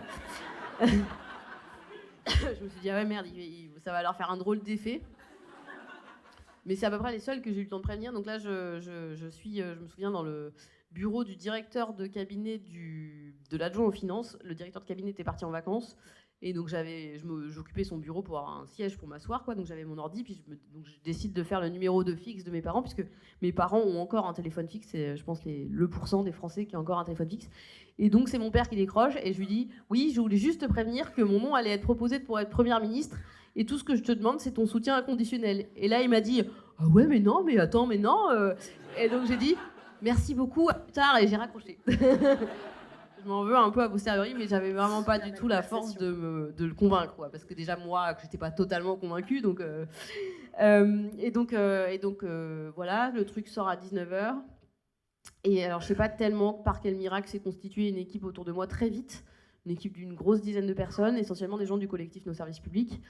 Je me suis dit ah ouais merde ça va leur faire un drôle d'effet. Mais c'est à peu près les seuls que j'ai eu le temps de prévenir. Donc là je me souviens dans le bureau du directeur de cabinet de l'adjoint aux finances. Le directeur de cabinet était parti en vacances. Et donc j'occupais son bureau pour avoir un siège pour m'asseoir, quoi. Donc j'avais mon ordi, puis je décide de faire le numéro de fixe de mes parents, puisque mes parents ont encore un téléphone fixe. C'est, je pense, le % des Français qui ont encore un téléphone fixe. Et donc c'est mon père qui décroche, et je lui dis oui, je voulais juste te prévenir que mon nom allait être proposé pour être première ministre, et tout ce que je te demande, c'est ton soutien inconditionnel. Et là il m'a dit ah ouais mais non, mais attends, mais non. Et donc j'ai dit merci beaucoup, à plus tard, et j'ai raccroché. Je m'en veux un peu a posteriori, mais j'avais vraiment pas du tout la force de le convaincre, quoi, parce que déjà moi, que j'étais pas totalement convaincue, donc voilà, le truc sort à 19h. Et alors je sais pas tellement par quel miracle s'est constituée une équipe autour de moi très vite, une équipe d'une grosse dizaine de personnes, essentiellement des gens du collectif Nos Services Publics.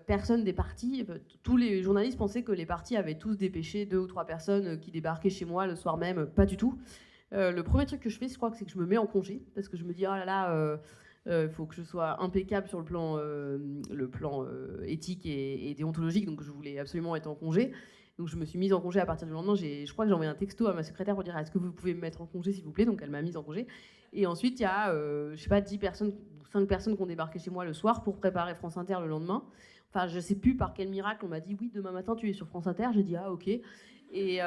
Personne des partis, tous les journalistes pensaient que les partis avaient tous dépêché 2 ou 3 personnes qui débarquaient chez moi le soir même, pas du tout. Le premier truc que je fais, je crois que c'est que je me mets en congé, parce que je me dis, oh là là, faut que je sois impeccable sur le plan éthique et déontologique, donc je voulais absolument être en congé. Donc je me suis mise en congé à partir du lendemain. Je crois que j'ai envoyé un texto à ma secrétaire pour dire, est-ce que vous pouvez me mettre en congé s'il vous plaît? Donc elle m'a mise en congé. Et ensuite, il y a, je sais pas, 10 personnes, 5 personnes qui ont débarqué chez moi le soir pour préparer France Inter le lendemain. Enfin, je sais plus par quel miracle, on m'a dit, oui, demain matin, tu es sur France Inter. J'ai dit, ah, ok. Et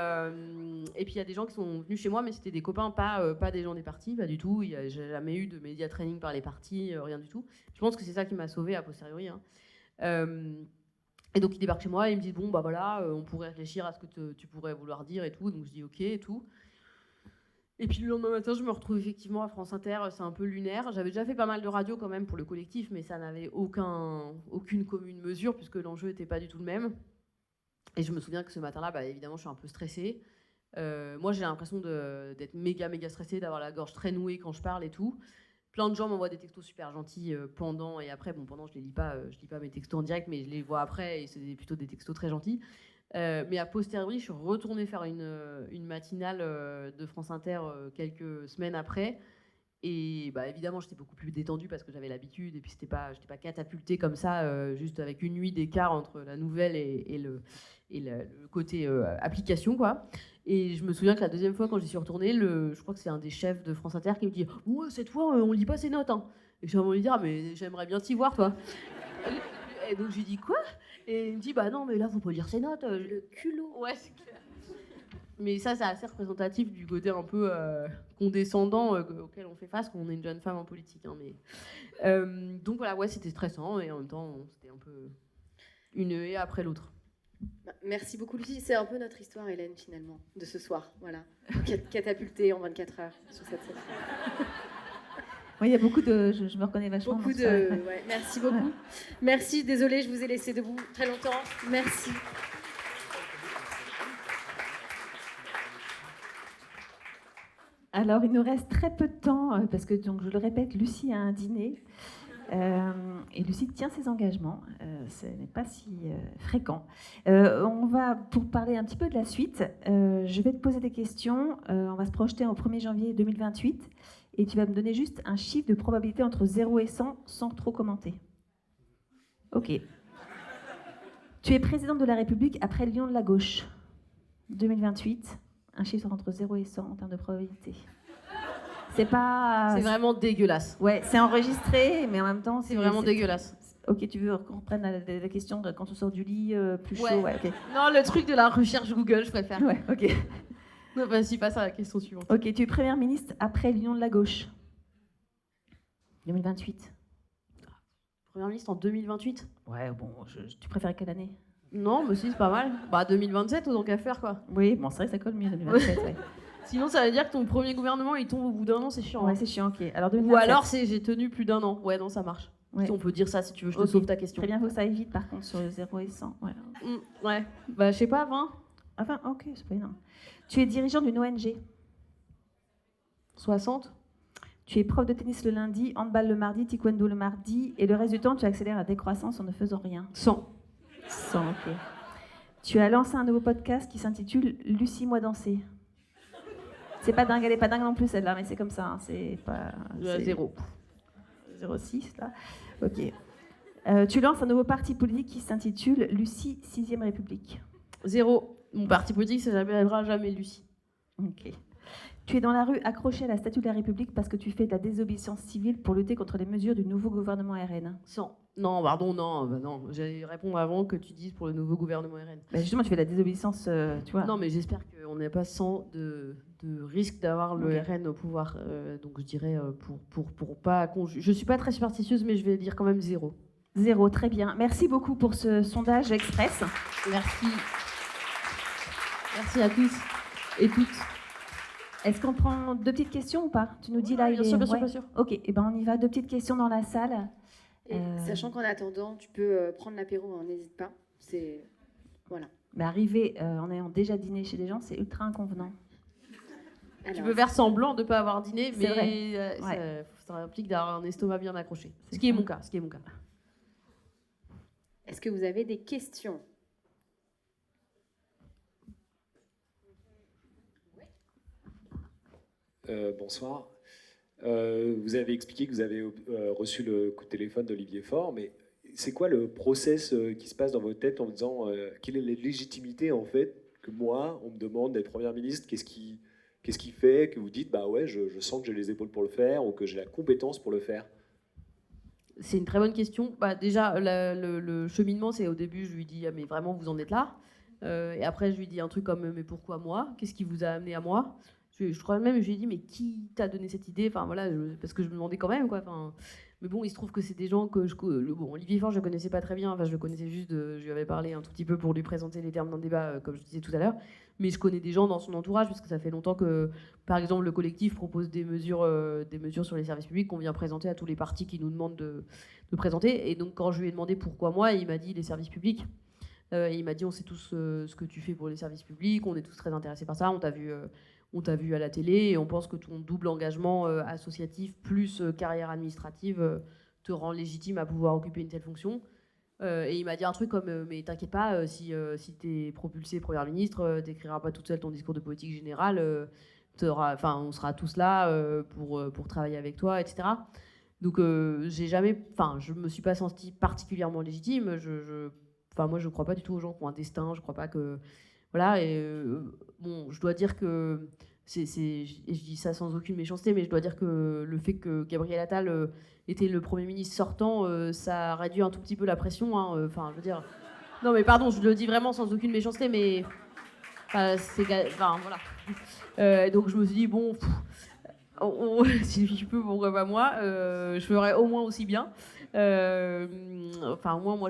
puis il y a des gens qui sont venus chez moi, mais c'était des copains, pas des gens des partis, pas du tout. J'ai jamais eu de média training par les partis, rien du tout. Je pense que c'est ça qui m'a sauvée a posteriori. Hein. Et donc ils débarquent chez moi et ils me disent bon bah voilà, on pourrait réfléchir à ce que tu pourrais vouloir dire et tout. Donc je dis ok et tout. Et puis le lendemain matin, je me retrouve effectivement à France Inter. C'est un peu lunaire. J'avais déjà fait pas mal de radio quand même pour le collectif, mais ça n'avait aucune commune mesure puisque l'enjeu n'était pas du tout le même. Et je me souviens que ce matin-là, bah, évidemment, je suis un peu stressée. Moi, j'ai l'impression d'être méga stressée, d'avoir la gorge très nouée quand je parle et tout. Plein de gens m'envoient des textos super gentils pendant et après. Bon, pendant, je lis pas mes textos en direct, mais je les vois après et c'est plutôt des textos très gentils. Mais a posteriori, je suis retournée faire une matinale de France Inter quelques semaines après. Et bah, évidemment, j'étais beaucoup plus détendue parce que j'avais l'habitude, et puis j'étais pas catapultée comme ça, juste avec une nuit d'écart entre la nouvelle et le côté application, quoi. Et je me souviens que la deuxième fois, quand j'y suis retournée, je crois que c'est un des chefs de France Inter qui me dit « Ouais, cette fois, on lit pas ses notes. Hein. » Et j'ai envie de lui dire « Ah, mais j'aimerais bien t'y voir, toi. » Et donc je lui dis « Quoi ?» Et il me dit « Bah non, mais là, faut pas lire ses notes. » Le culot. Ouais, c'est clair. Mais ça, c'est assez représentatif du côté un peu condescendant auquel on fait face quand on est une jeune femme en politique. Hein, mais... donc voilà, ouais, c'était stressant et en même temps, c'était un peu une haie après l'autre. Merci beaucoup, Lucie. C'est un peu notre histoire, Hélène, finalement, de ce soir. Voilà. Catapultée en 24 heures sur cette scène. Oui, il y a beaucoup de... Je me reconnais vachement. Beaucoup de... Ouais, merci beaucoup. Merci, désolée, je vous ai laissé debout très longtemps. Merci. Alors, il nous reste très peu de temps, parce que, donc, je le répète, Lucie a un dîner. Et Lucie tient ses engagements. Ce n'est pas si fréquent. On va, pour parler un petit peu de la suite, je vais te poser des questions. On va se projeter au 1er janvier 2028. Et tu vas me donner juste un chiffre de probabilité entre 0 et 100, sans trop commenter. Ok. Tu es présidente de la République après Lion de la gauche. 2028. Un chiffre entre 0 et 100 en termes de probabilité. C'est pas... C'est vraiment dégueulasse. Ouais, c'est enregistré, mais en même temps... C'est vraiment dégueulasse. Ok, tu veux qu'on reprenne la question de quand on sort du lit, plus chaud, ouais, ok. Non, le truc de la recherche Google, je préfère. Ouais, ok. Non, vas-y, passe à la question suivante. Ok, tu es première ministre après l'Union de la gauche. 2028. Première ministre en 2028 ? Ouais, bon, tu préfères quelle année ? Non, mais si, c'est pas mal. Bah 2027, autant qu'à faire, quoi. Oui, bon, c'est vrai que ça colle mieux, 2027, ouais. Sinon, ça veut dire que ton premier gouvernement, il tombe au bout d'un an, c'est chiant. Ouais, hein. c'est chiant, ok. Alors 2027. Ou alors, c'est j'ai tenu plus d'un an. Ouais, non, ça marche. Ouais. Si on peut dire ça, si tu veux, je te Ok. sauve ta question. Très bien, faut que ça aille vite, par contre, sur le 0 et 100. Ouais. Ouais. Bah, je sais pas, 20 Enfin, ok, c'est pas énorme. Tu es dirigeant d'une ONG. 60 Tu es prof de tennis le lundi, handball le mardi, taekwondo le mardi, et le reste du temps, tu accélères la décroissance en ne faisant rien. 100 100, ok. Tu as lancé un nouveau podcast qui s'intitule Lucie, moi danser. C'est pas dingue, elle est pas dingue non plus celle-là, mais c'est comme ça, hein, c'est pas... c'est 0. 06 là. Ok. Tu lances un nouveau parti politique qui s'intitule Lucie, 6ème République. 0. Mon parti politique, ça n'appellera jamais Lucie. Ok. Tu es dans la rue accroché à la statue de la République parce que tu fais de la désobéissance civile pour lutter contre les mesures du nouveau gouvernement RN. 100. Non, pardon, non, bah non. J'allais répondre avant que tu dises pour le nouveau gouvernement RN. Bah justement, tu fais de la désobéissance, tu vois. Non, mais j'espère qu'on n'a pas 100 de risque d'avoir le Ok. RN au pouvoir. Donc je dirais pour pas... Je suis pas très superstitieuse, mais je vais dire quand même 0. 0, très bien. Merci beaucoup pour ce sondage express. Merci. Merci à tous et toutes. Est-ce qu'on prend 2 petites questions ou pas? Tu nous dis là, bien sûr, bien sûr. Ok, et ben on y va. 2 petites questions dans la salle. Et sachant qu'en attendant, tu peux prendre l'apéro, hein, n'hésite pas. C'est... Voilà. Mais arriver en ayant déjà dîné chez des gens, c'est ultra inconvenant. Tu Alors, peux faire semblant de ne pas avoir dîné, C'est mais vrai. ça implique d'avoir un estomac bien accroché. C'est Ce qui est ça. mon cas. est-ce que vous avez des questions? Bonsoir. Vous avez expliqué que vous avez reçu le coup de téléphone d'Olivier Faure, mais c'est quoi le process qui se passe dans votre tête en vous disant quelle est la légitimité en fait que moi, on me demande d'être Première ministre, qu'est-ce qui fait que vous dites bah ouais, je sens que j'ai les épaules pour le faire ou que j'ai la compétence pour le faire? C'est une très bonne question. Bah, déjà, le cheminement, c'est au début, je lui dis ah, mais vraiment, vous en êtes là. Et après, je lui dis un truc comme mais pourquoi moi? Qu'est-ce qui vous a amené à moi? Je crois même, je lui ai dit, mais qui t'a donné cette idée? Enfin, voilà, parce que je me demandais quand même, quoi. Enfin, mais bon, il se trouve que c'est des gens que bon, Olivier Faure, je le connaissais pas très bien. Enfin, je le connaissais juste, je lui avais parlé un tout petit peu pour lui présenter les termes d'un débat, comme je disais tout à l'heure. Mais je connais des gens dans son entourage, parce que ça fait longtemps que, par exemple, le collectif propose des mesures sur les services publics qu'on vient présenter à tous les partis qui nous demandent de présenter. Et donc, quand je lui ai demandé pourquoi moi, il m'a dit les services publics. Et il m'a dit, on sait tous ce que tu fais pour les services publics, on est tous très intéressés par ça, on t'a vu à la télé et on pense que ton double engagement associatif plus carrière administrative te rend légitime à pouvoir occuper une telle fonction. Et il m'a dit un truc comme mais t'inquiète pas, si t'es propulsée Première ministre, t'écriras pas toute seule ton discours de politique générale, on sera tous là pour travailler avec toi, etc. Donc je me suis pas sentie particulièrement légitime. Moi je crois pas du tout aux gens qui ont un destin. Je crois pas que voilà. Et je dois dire que et je dis ça sans aucune méchanceté, mais je dois dire que le fait que Gabriel Attal était le Premier ministre sortant, ça a réduit un tout petit peu la pression. Je veux dire. Non mais pardon, je le dis vraiment sans aucune méchanceté, mais voilà. Donc je me suis dit bon, si je peux, pourquoi pas moi, je ferais au moins aussi bien. Moi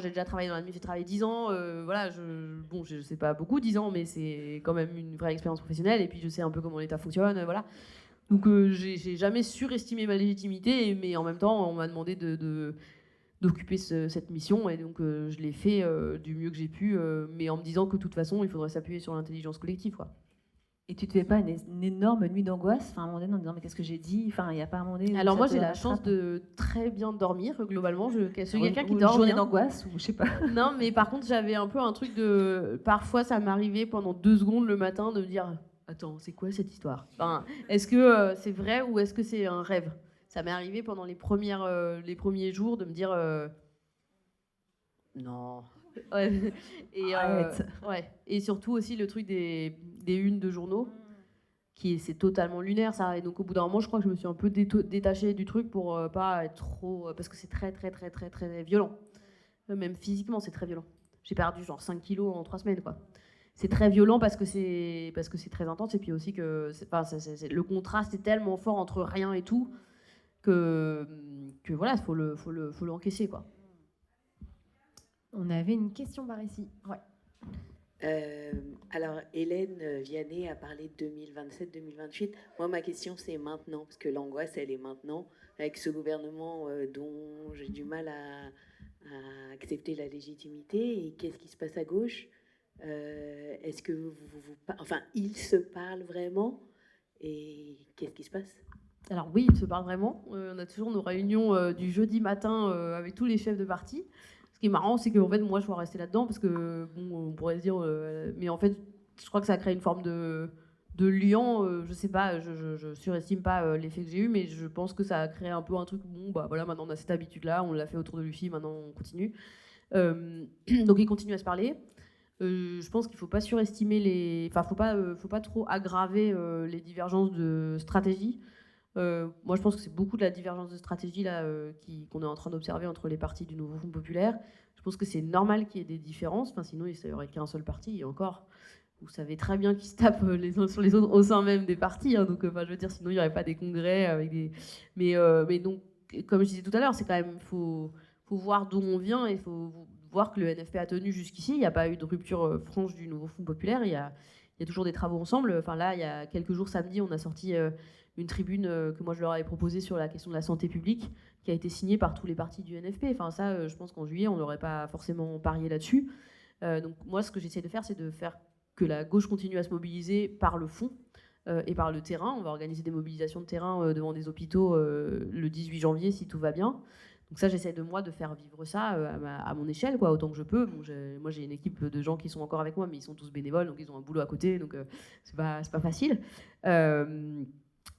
j'ai déjà travaillé dans l'admin, j'ai travaillé 10 ans. Je sais pas beaucoup 10 ans, mais c'est quand même une vraie expérience professionnelle. Et puis je sais un peu comment l'État fonctionne, voilà. Donc j'ai jamais surestimé ma légitimité, mais en même temps on m'a demandé d'occuper cette mission, et donc je l'ai fait du mieux que j'ai pu, mais en me disant que de toute façon il faudrait s'appuyer sur l'intelligence collective, quoi. Et tu te fais pas une énorme nuit d'angoisse, à un moment donné, en disant mais qu'est-ce que j'ai dit, il y a pas un moment donné. Alors moi j'ai la chance de très bien dormir globalement. Je suis quelqu'un qui une dort journée bien. d'angoisse ou je sais pas. Non, mais par contre j'avais un peu un truc de, parfois ça m'arrivait pendant 2 secondes le matin de me dire attends, c'est quoi cette histoire, est-ce que c'est vrai ou est-ce que c'est un rêve. Ça m'est arrivé pendant les premiers jours de me dire non. Ouais. Et surtout aussi le truc des unes de journaux, c'est totalement lunaire ça. Et donc au bout d'un moment, je crois que je me suis un peu détachée du truc pour pas être trop, parce que c'est très très très très très violent. Même physiquement, c'est très violent. J'ai perdu genre 5 kilos en 3 semaines, quoi. C'est très violent parce que c'est très intense, et puis aussi que le contraste est tellement fort entre rien et tout que voilà, faut l'encaisser, quoi. On avait une question par ici. Ouais. Alors, Hélène Vianney a parlé de 2027-2028. Moi, ma question, c'est maintenant, parce que l'angoisse, elle est maintenant, avec ce gouvernement dont j'ai du mal à accepter la légitimité. Et qu'est-ce qui se passe à gauche? Est-ce que ils se parlent vraiment? Et qu'est-ce qui se passe? Alors oui, ils se parlent vraiment. On a toujours nos réunions du jeudi matin avec tous les chefs de parti. Ce qui est marrant, c'est qu'en fait, moi, je dois rester là-dedans parce que, on pourrait se dire... mais en fait, je crois que ça crée une forme de lien. Je sais pas, je surestime pas l'effet que j'ai eu, mais je pense que ça a créé un peu un truc... maintenant, on a cette habitude-là, on l'a fait autour de Lucie, maintenant, on continue. Donc, ils continuent à se parler. Je pense qu'il ne faut pas surestimer faut pas trop aggraver les divergences de stratégie. Moi, je pense que c'est beaucoup de la divergence de stratégie là qu'on est en train d'observer entre les partis du Nouveau Front Populaire. Je pense que c'est normal qu'il y ait des différences. Sinon, il n'y aurait qu'un seul parti. Et encore, vous savez très bien qu'ils se tapent les uns sur les autres au sein même des partis. Donc, je veux dire, sinon, il n'y aurait pas des congrès avec des. Mais donc, comme je disais tout à l'heure, c'est quand même faut voir d'où on vient, et il faut voir que le NFP a tenu jusqu'ici. Il n'y a pas eu de rupture franche du Nouveau Front Populaire. Il y a toujours des travaux ensemble. Là, il y a quelques jours, samedi, on a sorti une tribune que moi je leur avais proposée sur la question de la santé publique, qui a été signée par tous les partis du NFP. Je pense qu'en juillet, on n'aurait pas forcément parié là-dessus. Donc moi, ce que j'essaie de faire, c'est de faire que la gauche continue à se mobiliser par le fond et par le terrain. On va organiser des mobilisations de terrain devant des hôpitaux le 18 janvier, si tout va bien. Donc ça, j'essaie de faire vivre ça à mon échelle, quoi, autant que je peux. Moi, j'ai une équipe de gens qui sont encore avec moi, mais ils sont tous bénévoles, donc ils ont un boulot à côté, donc c'est pas facile.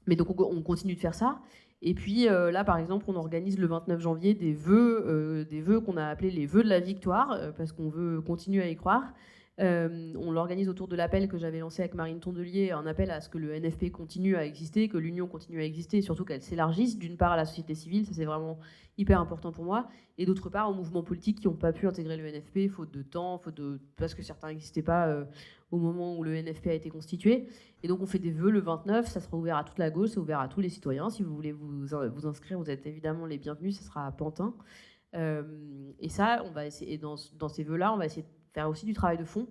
Mais donc on continue de faire ça. Et puis là, par exemple, on organise le 29 janvier des vœux qu'on a appelés les vœux de la victoire, parce qu'on veut continuer à y croire. On l'organise autour de l'appel que j'avais lancé avec Marine Tondelier, un appel à ce que le NFP continue à exister, que l'Union continue à exister, et surtout qu'elle s'élargisse, d'une part à la société civile, ça c'est vraiment hyper important pour moi, et d'autre part aux mouvements politiques qui n'ont pas pu intégrer le NFP, faute de temps, parce que certains n'existaient pas au moment où le NFP a été constitué. Et donc on fait des vœux le 29, ça sera ouvert à toute la gauche, c'est ouvert à tous les citoyens. Si vous voulez vous inscrire, vous êtes évidemment les bienvenus, ça sera à Pantin. Et ça, on va essayer, dans ces vœux-là, on va essayer de faire aussi du travail de fond.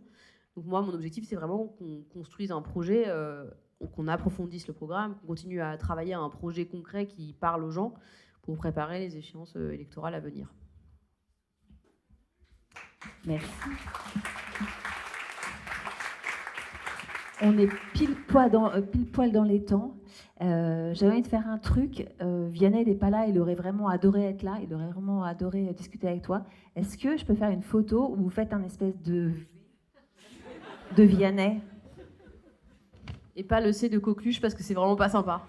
Donc moi, mon objectif, c'est vraiment qu'on construise un projet, qu'on approfondisse le programme, qu'on continue à travailler à un projet concret qui parle aux gens pour préparer les échéances électorales à venir. Merci. On est pile poil dans les temps. J'avais envie de faire un truc. Vianney n'est pas là, il aurait vraiment adoré être là, il aurait vraiment adoré discuter avec toi. Est-ce que je peux faire une photo où vous faites un espèce de Vianney? Et pas le C de coqueluche parce que c'est vraiment pas sympa.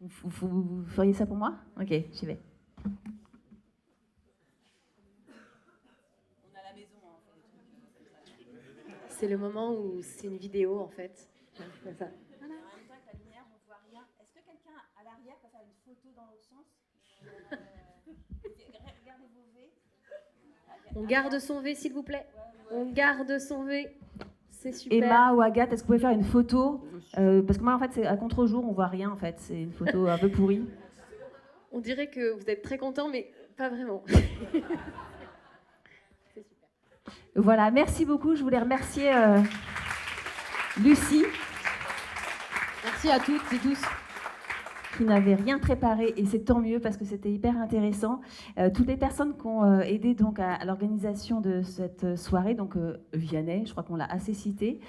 Vous feriez ça pour moi? Ok, j'y vais. C'est le moment où c'est une vidéo en fait. Comme ça. En même temps, avec la lumière, on voit rien. Est-ce que quelqu'un à l'arrière peut faire une photo dans l'autre sens? Regardez vos V. On garde son V s'il vous plaît. On garde son V. C'est super. Emma ou Agathe, est-ce que vous pouvez faire une photo? Parce que moi, en fait, c'est à contre-jour, on voit rien. En fait, c'est une photo un peu pourrie. On dirait que vous êtes très content, mais pas vraiment. Voilà, merci beaucoup. Je voulais remercier Lucie. Merci à toutes et tous. Qui n'avait rien préparé, et c'est tant mieux parce que c'était hyper intéressant. Toutes les personnes qui ont aidé donc à l'organisation de cette soirée, donc Vianney, je crois qu'on l'a assez cité.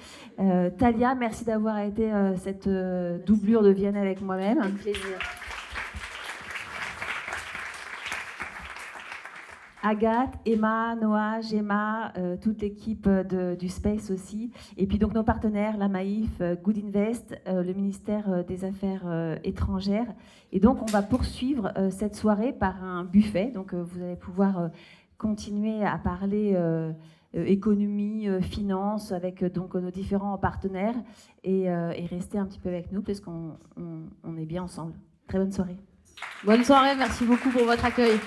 Talia, merci d'avoir été cette doublure de Vianney avec moi-même. Avec plaisir. Agathe, Emma, Noah, Gemma, toute l'équipe du Space aussi. Et puis donc nos partenaires, la Maïf, Good Invest, le ministère des Affaires étrangères. Et donc on va poursuivre cette soirée par un buffet. Donc vous allez pouvoir continuer à parler économie, finance avec donc nos différents partenaires et rester un petit peu avec nous parce qu'on est bien ensemble. Très bonne soirée. Bonne soirée, merci beaucoup pour votre accueil.